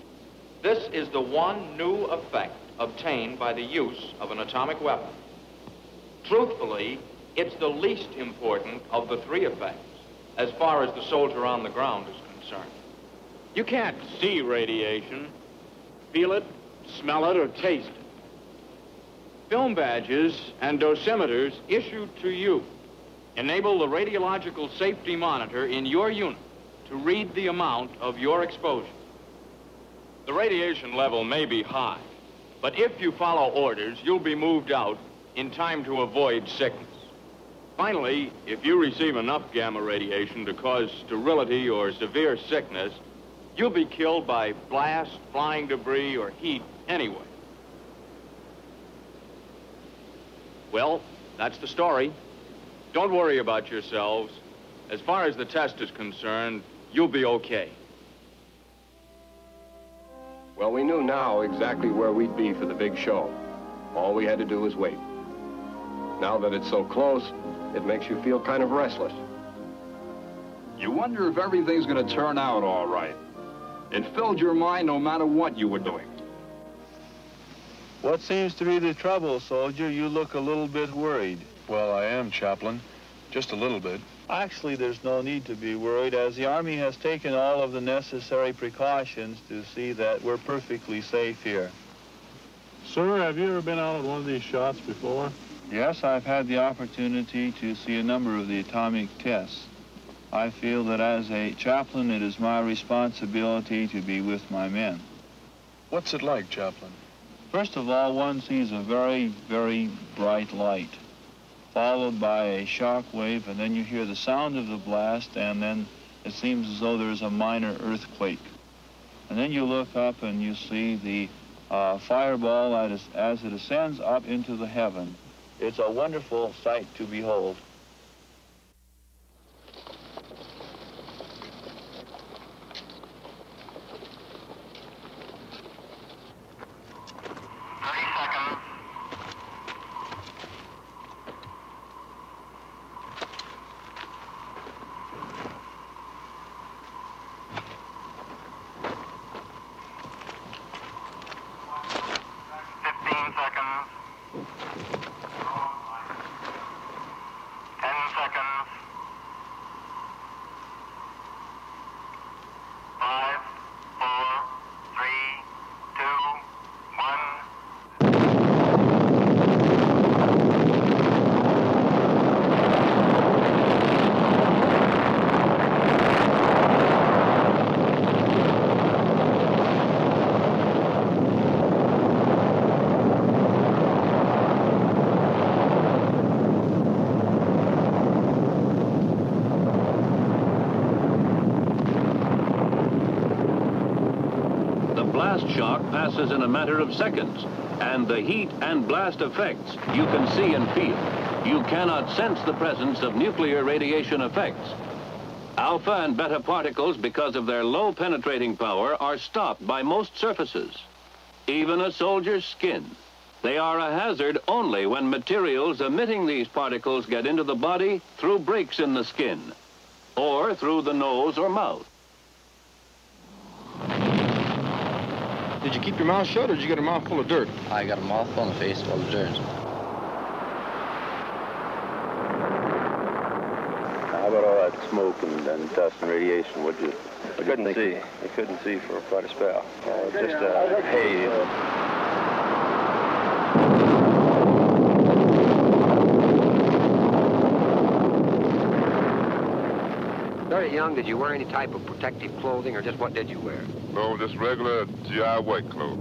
This is the one new effect obtained by the use of an atomic weapon. Truthfully, It's the least important of the three effects, as far as the soldier on the ground is concerned. You can't see radiation, feel it, smell it, or taste it. Film badges and dosimeters issued to you enable the radiological safety monitor in your unit to read the amount of your exposure. The radiation level may be high, but if you follow orders, you'll be moved out in time to avoid sickness. Finally, if you receive enough gamma radiation to cause sterility or severe sickness, you'll be killed by blast, flying debris, or heat anyway. Well, that's the story. Don't worry about yourselves. As far as the test is concerned, you'll be okay. Well, we knew now exactly where we'd be for the big show. All we had to do was wait. Now that it's so close, it makes you feel kind of restless. You wonder if everything's going to turn out all right. It filled your mind no matter what you were doing. What seems to be the trouble, soldier? You look a little bit worried. Well, I am, Chaplain. Just a little bit. Actually, there's no need to be worried, as the Army has taken all of the necessary precautions to see that we're perfectly safe here. Sir, have you ever been out on one of these shots before? Yes, I've had the opportunity to see a number of the atomic tests. I feel that as a chaplain, it is my responsibility to be with my men. What's it like, Chaplain? First of all, one sees a very, very bright light, followed by a shock wave, and then you hear the sound of the blast, and then it seems as though there's a minor earthquake. And then you look up and you see the fireball as it ascends up into the heaven. It's a wonderful sight to behold. Shock passes in a matter of seconds, and the heat and blast effects you can see and feel. You cannot sense the presence of nuclear radiation effects. Alpha and beta particles, because of their low penetrating power, are stopped by most surfaces, even a soldier's skin. They are a hazard only when materials emitting these particles get into the body through breaks in the skin, or through the nose or mouth. Did you keep your mouth shut, or did you get a mouthful of dirt? I got a mouthful and a face full of dirt. How about all that smoke and dust and radiation? What you couldn't see. You couldn't see for quite a spell. Just a haze. Very young, did you wear any type of protective clothing, or just what did you wear? No, just regular GI white clothes.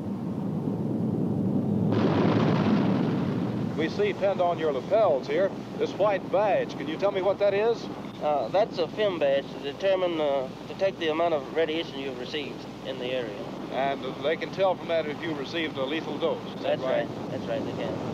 We see pinned on your lapels here this white badge. Can you tell me what that is? That's a film badge to determine, to detect the amount of radiation you've received in the area. And they can tell from that if you received a lethal dose. That's right. That's right, they can.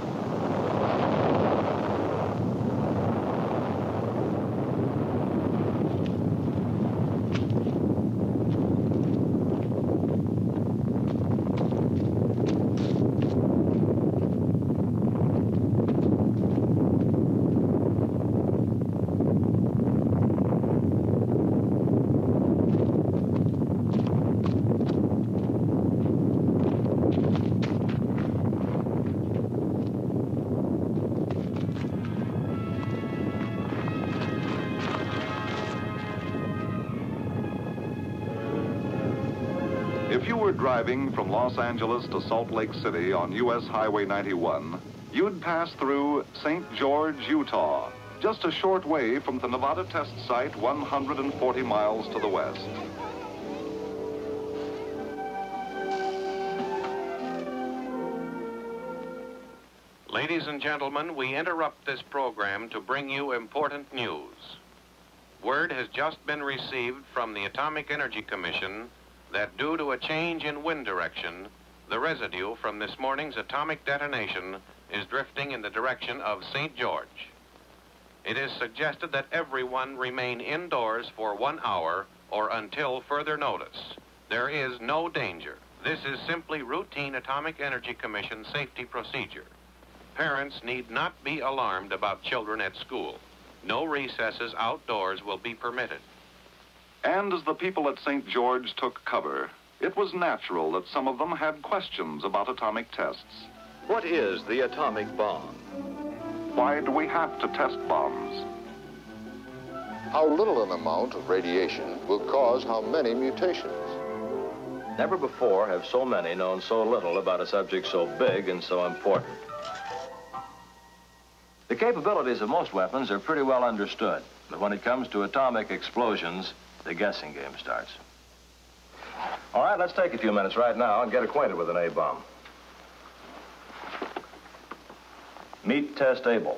If you were driving from Los Angeles to Salt Lake City on U.S. Highway 91, you'd pass through St. George, Utah, just a short way from the Nevada test site 140 miles to the west. Ladies and gentlemen, we interrupt this program to bring you important news. Word has just been received from the Atomic Energy Commission that due to a change in wind direction, the residue from this morning's atomic detonation is drifting in the direction of St. George. It is suggested that everyone remain indoors for 1 hour or until further notice. There is no danger. This is simply routine Atomic Energy Commission safety procedure. Parents need not be alarmed about children at school. No recesses outdoors will be permitted. And as the people at St. George took cover, it was natural that some of them had questions about atomic tests. What is the atomic bomb? Why do we have to test bombs? How little an amount of radiation will cause how many mutations? Never before have so many known so little about a subject so big and so important. The capabilities of most weapons are pretty well understood, but when it comes to atomic explosions, the guessing game starts. All right, let's take a few minutes right now and get acquainted with an A-bomb. Meet Test Able.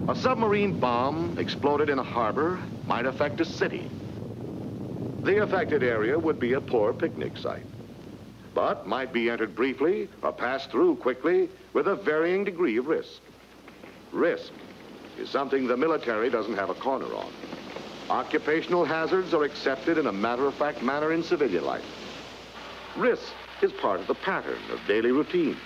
A submarine bomb exploded in a harbor might affect a city. The affected area would be a poor picnic site, but might be entered briefly or passed through quickly with a varying degree of risk. Risk is something the military doesn't have a corner on. Occupational hazards are accepted in a matter-of-fact manner in civilian life. Risk is part of the pattern of daily routine.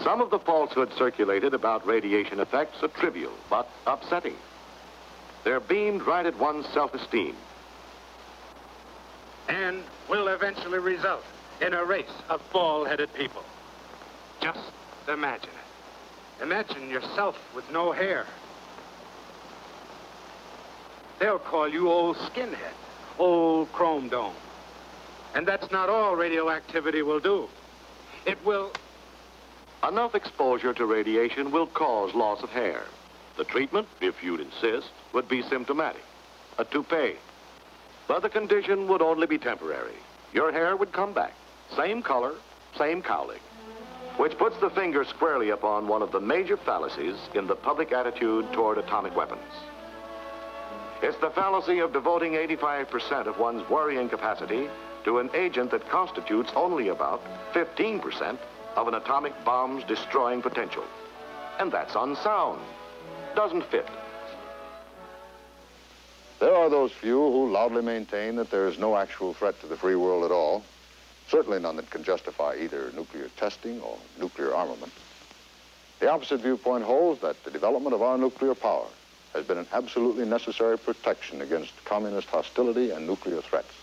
Some of the falsehoods circulated about radiation effects are trivial, but upsetting. They're beamed right at one's self-esteem. And will eventually result in a race of bald-headed people. Just imagine it. Imagine yourself with no hair. They'll call you old skinhead, old chrome dome. And that's not all radioactivity will do. It will... Enough exposure to radiation will cause loss of hair. The treatment, if you'd insist, would be symptomatic, a toupee. But the condition would only be temporary. Your hair would come back, same color, same cowlick, which puts the finger squarely upon one of the major fallacies in the public attitude toward atomic weapons. It's the fallacy of devoting 85% of one's worrying capacity to an agent that constitutes only about 15% of an atomic bomb's destroying potential. And that's unsound. Doesn't fit. There are those few who loudly maintain that there is no actual threat to the free world at all, certainly none that can justify either nuclear testing or nuclear armament. The opposite viewpoint holds that the development of our nuclear power has been an absolutely necessary protection against communist hostility and nuclear threats.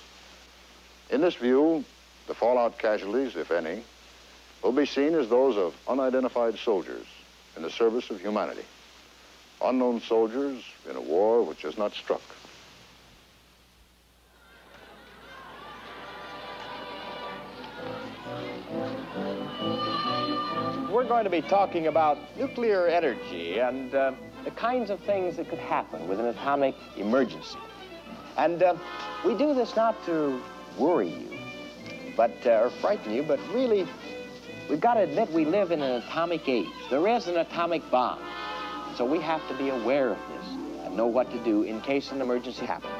In this view, the fallout casualties, if any, will be seen as those of unidentified soldiers in the service of humanity. Unknown soldiers in a war which has not struck. We're going to be talking about nuclear energy and the kinds of things that could happen with an atomic emergency. And we do this not to worry you, but or frighten you, but really, we've got to admit we live in an atomic age. There is an atomic bomb. So we have to be aware of this and know what to do in case an emergency happens.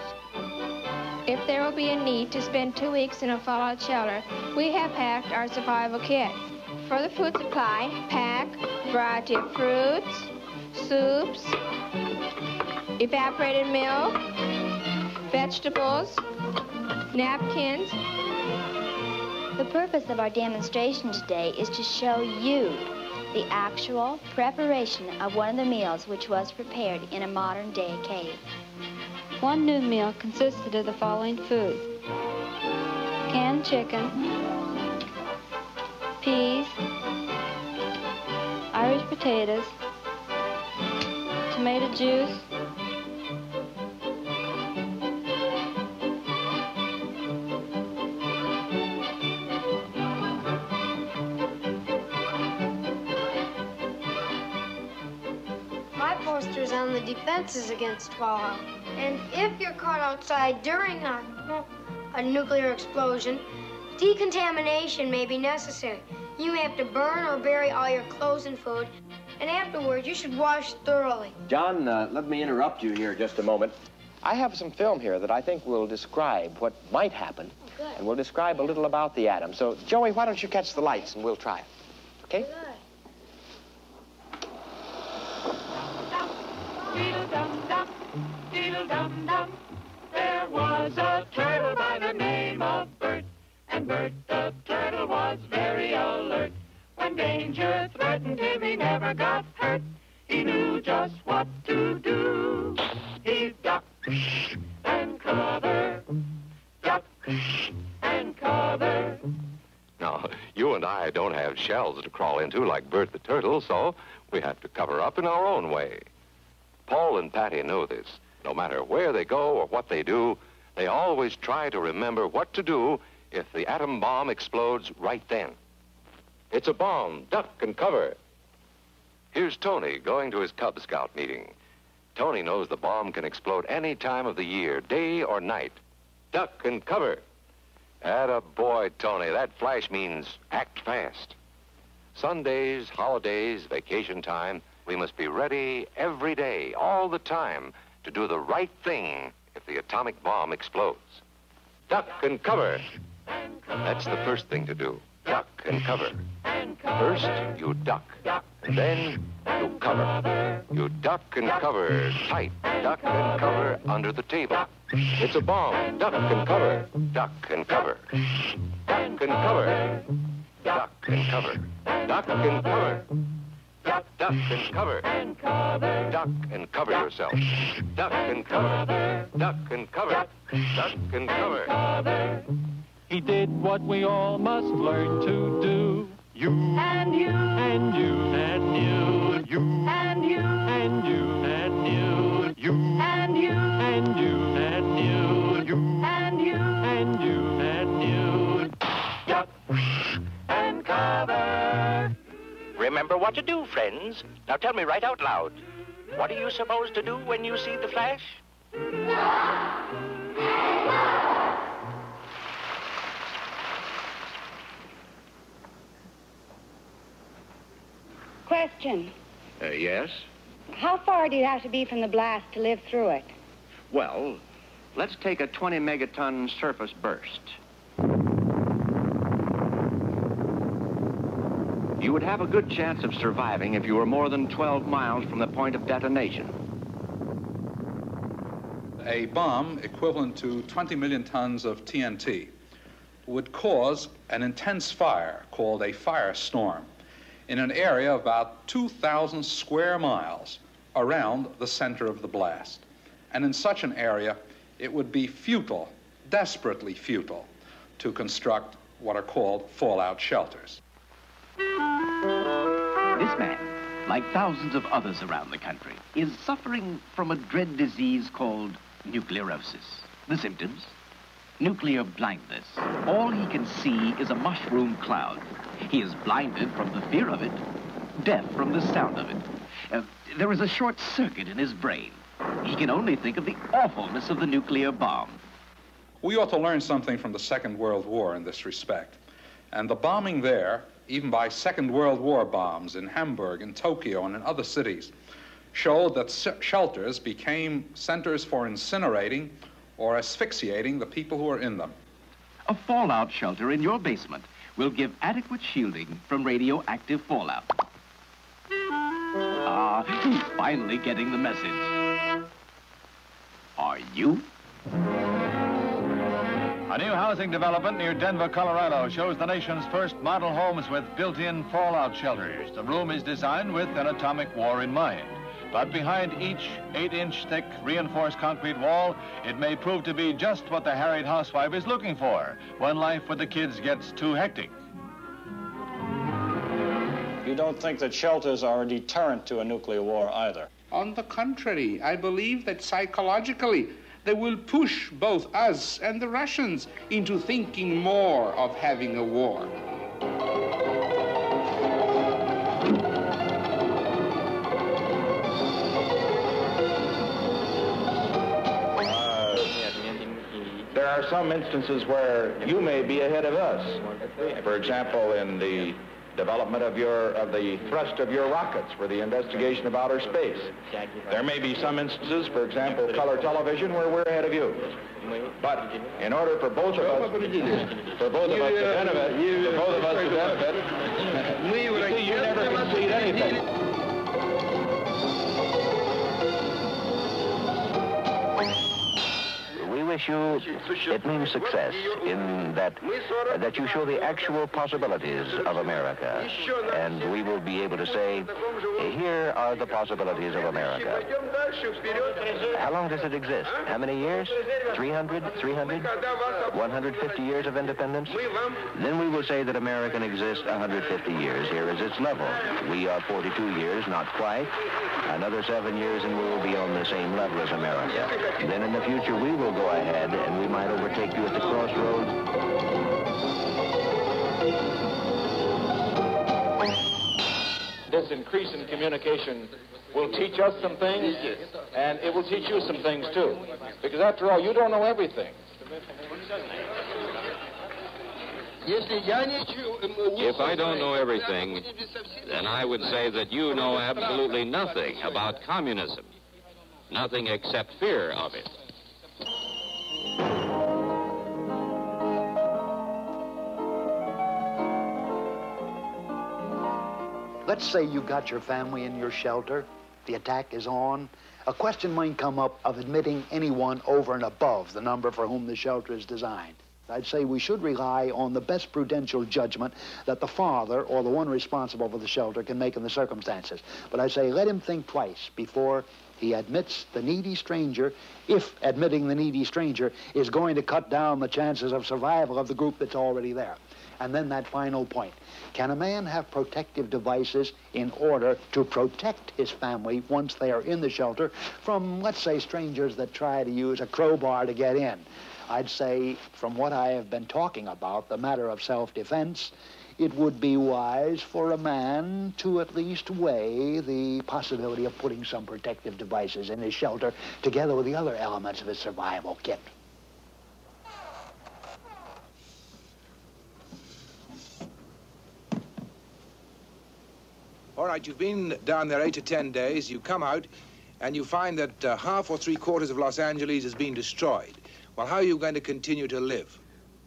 If there will be a need to spend 2 weeks in a fallout shelter, we have packed our survival kit. For the food supply, pack a variety of fruits, soups, evaporated milk, vegetables, napkins. The purpose of our demonstration today is to show you the actual preparation of one of the meals which was prepared in a modern-day cave. One new meal consisted of the following food: canned chicken, peas, potatoes, tomato juice, My poster's on the defenses against fallout. And if you're caught outside during a nuclear explosion, decontamination may be necessary. You may have to burn or bury all your clothes and food, and afterwards you should wash thoroughly. John, let me interrupt you here just a moment. I have some film here that I think will describe what might happen. Good. And we'll describe a little about the atom. So, Joey, why don't you catch the lights and we'll try it. Okay? Good. Dee-dum-dum, dee-dum-dum. There was a turtle by the name of Bert, and Bert the turtle was very alert. When danger threatened him, he never got hurt. He knew just what to do. He ducked and covered, ducked and covered. Now, you and I don't have shells to crawl into like Bert the Turtle, so we have to cover up in our own way. Paul and Patty know this. No matter where they go or what they do, they always try to remember what to do if the atom bomb explodes right then. It's a bomb. Duck and cover. Here's Tony going to his Cub Scout meeting. Tony knows the bomb can explode any time of the year, day or night. Duck and cover. Atta boy, Tony. That flash means act fast. Sundays, holidays, vacation time, we must be ready every day, all the time, to do the right thing if the atomic bomb explodes. Duck and cover. That's the first thing to do. Duck and cover. First, you duck. And then, you cover. You duck and cover tight. Duck and cover under the table. It's a bomb. Duck and cover. Duck and cover. Duck and cover. Duck and cover. Duck and cover. Duck and cover. Duck and cover yourself. Duck and cover. Duck and cover. Duck and cover. He did what we all must learn to do. You and you and you and you. You and you and you and you. You and you and you and you. You and you and you and you. Duck and cover. Remember what to do, friends. Now tell me right out loud. What are you supposed to do when you see the flash? Question. Yes? How far do you have to be from the blast to live through it? Well, let's take a 20 megaton surface burst. You would have a good chance of surviving if you were more than 12 miles from the point of detonation. A bomb equivalent to 20 million tons of TNT would cause an intense fire called a firestorm in an area of about 2,000 square miles around the center of the blast. And in such an area, it would be futile, desperately futile, to construct what are called fallout shelters. This man, like thousands of others around the country, is suffering from a dread disease called nuclearosis. The symptoms? Nuclear blindness. All he can see is a mushroom cloud. He is blinded from the fear of it, deaf from the sound of it. There is a short circuit in his brain. He can only think of the awfulness of the nuclear bomb. We ought to learn something from the Second World War in this respect. And the bombing there, even by Second World War bombs in Hamburg, in Tokyo, and in other cities, showed that shelters became centers for incinerating or asphyxiating the people who are in them. A fallout shelter in your basement will give adequate shielding from radioactive fallout. Ah, he's finally getting the message. Are you? A new housing development near Denver, Colorado shows the nation's first model homes with built-in fallout shelters. The room is designed with an atomic war in mind. But behind each 8-inch thick reinforced concrete wall, it may prove to be just what the harried housewife is looking for when life with the kids gets too hectic. You don't think that shelters are a deterrent to a nuclear war either? On the contrary, I believe that psychologically they will push both us and the Russians into thinking more of having a war. There are some instances where you may be ahead of us. For example, in the development of the thrust of your rockets for the investigation of outer space. There may be some instances, for example, color television, where we're ahead of you. But in order for both of us to benefit, you never concede anything. We wish you, it means success in that you show the actual possibilities of America. And we will be able to say, here are the possibilities of America. How long does it exist? How many years? 300? 150 years of independence? Then we will say that America can exist 150 years. Here is its level. We are 42 years, not quite. Another 7 years and we will be on the same level as America. Then in the future we will go ahead and we might overtake you at the crossroads. This increase in communication will teach us some things, and it will teach you some things too. Because after all, you don't know everything. If I don't know everything, then I would say that you know absolutely nothing about communism. Nothing except fear of it. Let's say you got your family in your shelter. The attack is on. A question might come up of admitting anyone over and above the number for whom the shelter is designed. I'd say we should rely on the best prudential judgment that the father or the one responsible for the shelter can make in the circumstances. But I say let him think twice before he admits the needy stranger, if admitting the needy stranger is going to cut down the chances of survival of the group that's already there. And then that final point. Can a man have protective devices in order to protect his family once they are in the shelter from, let's say, strangers that try to use a crowbar to get in? I'd say, from what I have been talking about, the matter of self-defense, it would be wise for a man to at least weigh the possibility of putting some protective devices in his shelter together with the other elements of his survival kit. All right, you've been down there 8 to 10 days. You come out, and you find that half or three-quarters of Los Angeles has been destroyed. Well, how are you going to continue to live?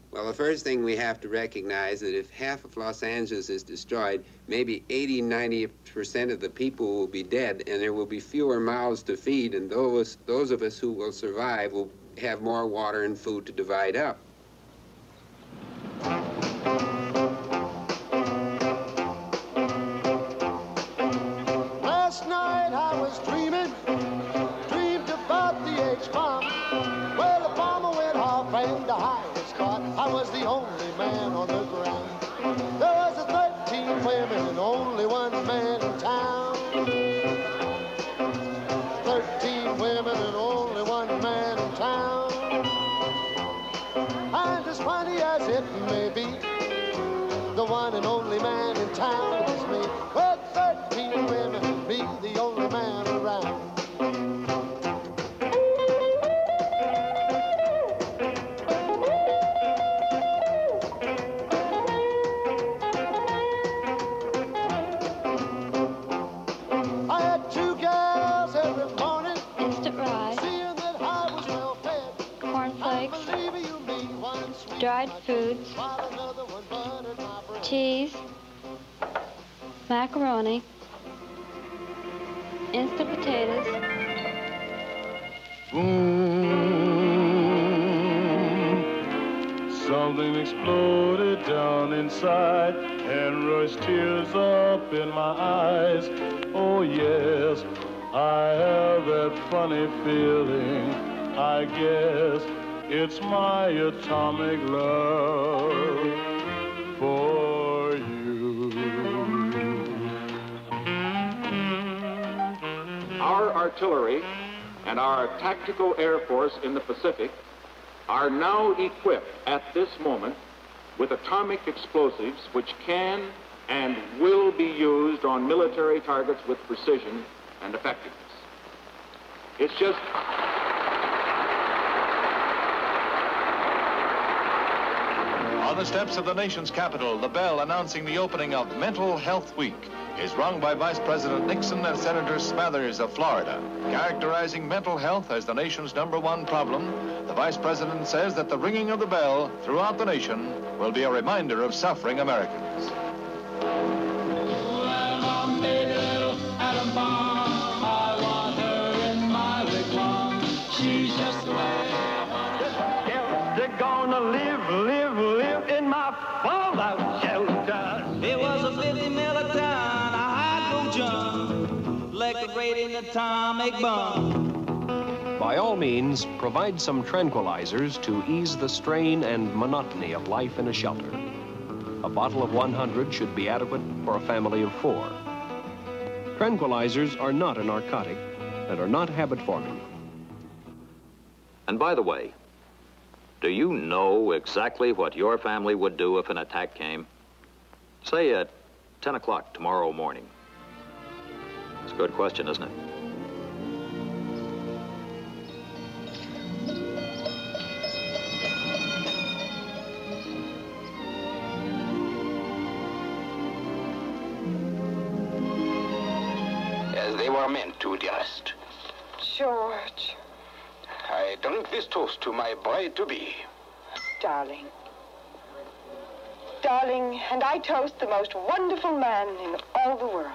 Well, the first thing we have to recognize that if half of Los Angeles is destroyed, maybe 80–90% of the people will be dead, and there will be fewer mouths to feed, and those of us who will survive will have more water and food to divide up. Last night I was dreamed about the H-bomb. Well, the bomber went off and I was caught. I was the only man on the ground. There was 13 women and only one man in town. 13 women and only one man in town. And as funny as it may be, the one and only man in town is me. Well, 13 women and me, the only man around. I had 2 gals every morning. Instant rye. Seeing that I was well fed. Cornflakes. Dried foods. Cheese. Macaroni. Instant potatoes. Boom. Something exploded down inside and rushed tears up in my eyes. Oh yes, I have that funny feeling. I guess it's my atomic love for you. artillery and our tactical air force in the Pacific are now equipped at this moment with atomic explosives which can and will be used on military targets with precision and effectiveness. It's just... On the steps of the nation's capital, the bell announcing the opening of Mental Health Week is rung by Vice President Nixon and Senator Smathers of Florida. Characterizing mental health as the nation's #1 problem, the Vice President says that the ringing of the bell throughout the nation will be a reminder of suffering Americans. They're gonna live in my fallout shelter. It was a 50 milliton, a hydrogen, liquidating atomic bomb. By all means, provide some tranquilizers to ease the strain and monotony of life in a shelter. A bottle of 100 should be adequate for a family of 4. Tranquilizers are not a narcotic and are not habit-forming. And by the way, do you know exactly what your family would do if an attack came? Say at 10 o'clock tomorrow morning. It's a good question, isn't it? As they were meant to, dearest. George. I drink this toast to my bride-to-be. Darling. Darling, and I toast the most wonderful man in all the world.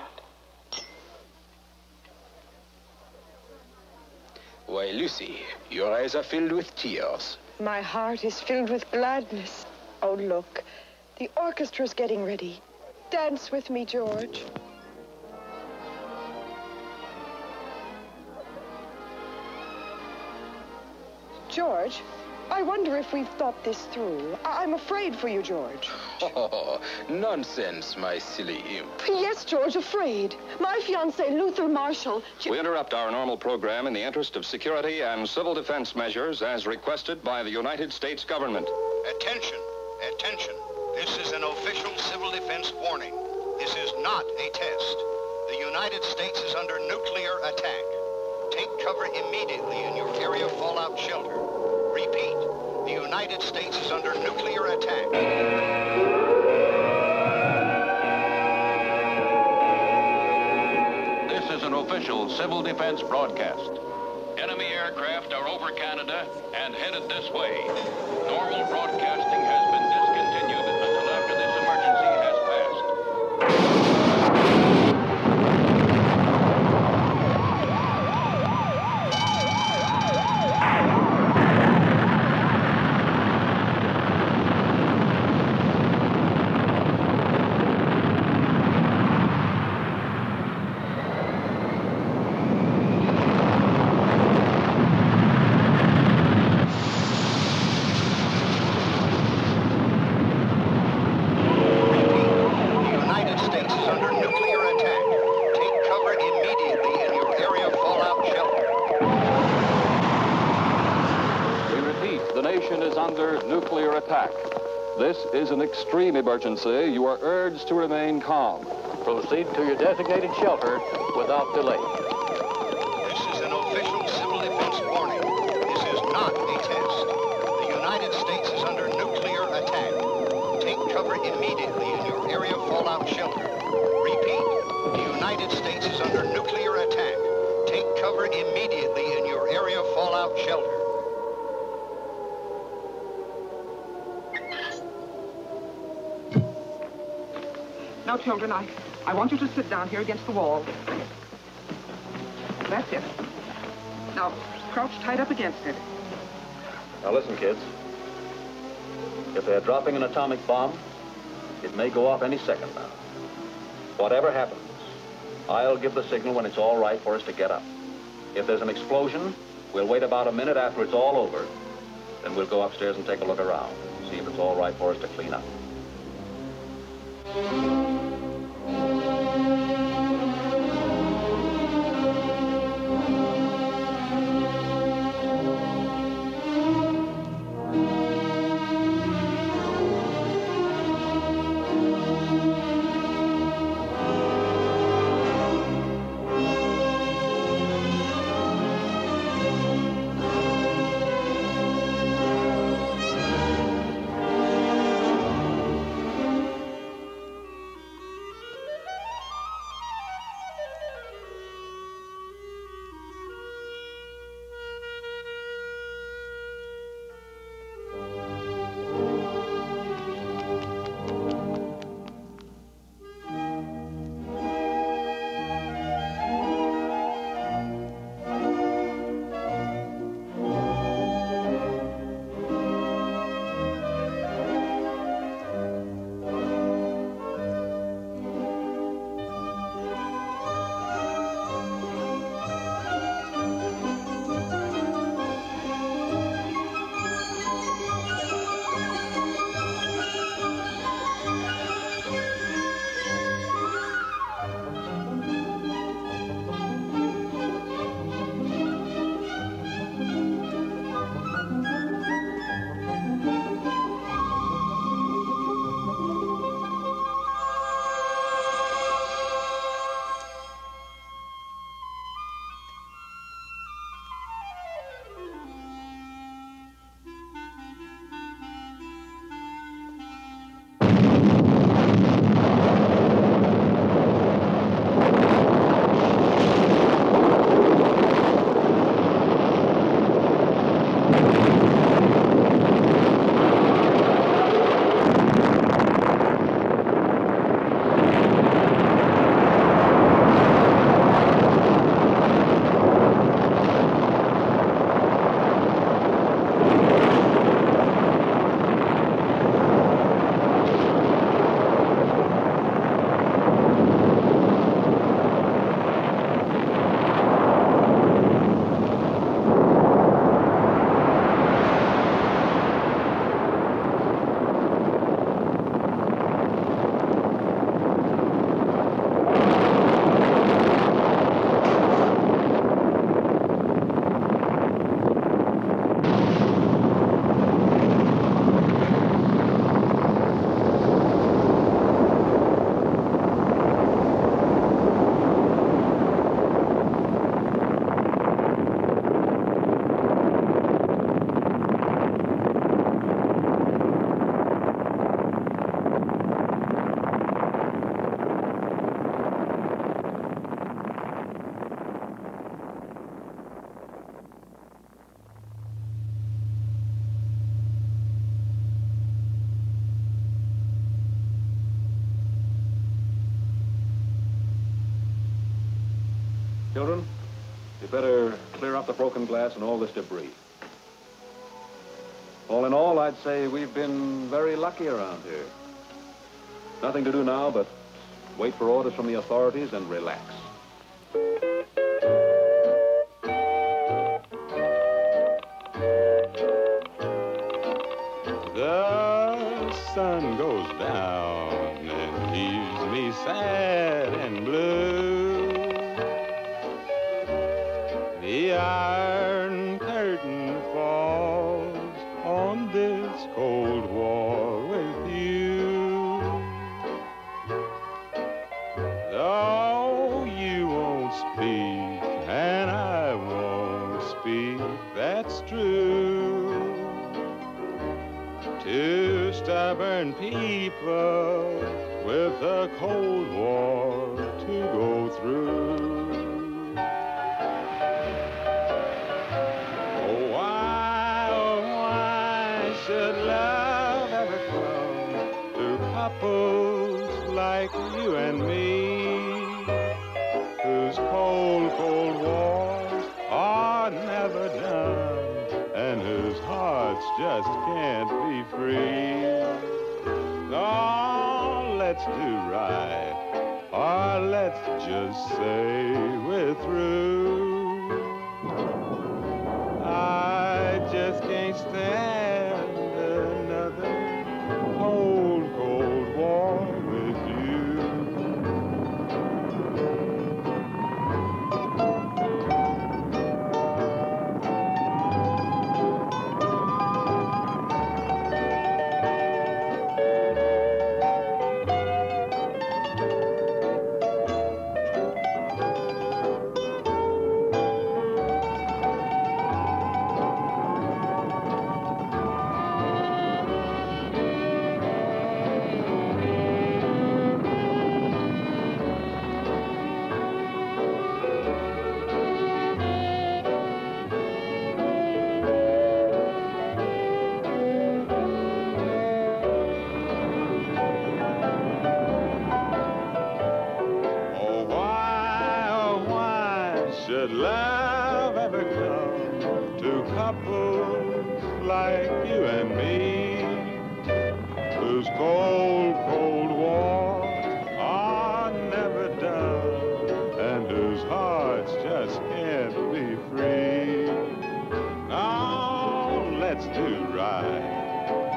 Why, Lucy, your eyes are filled with tears. My heart is filled with gladness. Oh, look. The orchestra's getting ready. Dance with me, George. George, I wonder if we've thought this through. I'm afraid for you, George. Oh, nonsense, my silly imp. Yes, George, afraid. My fiancé, Luther Marshall... We interrupt our normal program in the interest of security and civil defense measures as requested by the United States government. Attention, attention. This is an official civil defense warning. This is not a test. The United States is under nuclear attack. Take cover immediately in your area fallout shelter. Repeat, the United States is under nuclear attack. This is an official civil defense broadcast. Enemy aircraft are over Canada and headed this way. Normal broadcasting has been discontinued until after this emergency has passed. This is an extreme emergency. You are urged to remain calm. Proceed to your designated shelter without delay. This is an official civil defense warning. This is not a test. The United States is under nuclear attack. Take cover immediately in your area fallout shelter. Repeat, the United States is under nuclear attack. Take cover immediately in your area fallout shelter. Now, children, I want you to sit down here against the wall. That's it. Now, crouch tight up against it. Now, listen, kids. If they're dropping an atomic bomb, it may go off any second now. Whatever happens, I'll give the signal when it's all right for us to get up. If there's an explosion, we'll wait about a minute after it's all over. Then we'll go upstairs and take a look around, see if it's all right for us to clean up. Children, you better clear up the broken glass and all this debris. All in all, I'd say we've been very lucky around here. Nothing to do now but wait for orders from the authorities and relax. The sun goes down and leaves me sad and blue. The Iron Curtain falls on this cold war with you. Though you won't speak and I won't speak, that's true. Two stubborn people with a cold war to go through. Oh, why should love ever come to couples like you and me, whose cold, cold wars are never done, and whose hearts just can't be free? Oh, let's do right, or let's just say we're through. I just can't stand another cold, cold war with you. Should love ever come to couples like you and me, whose cold, cold wars are never done, and whose hearts just can't be free? Now let's do right,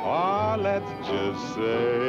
or let's just say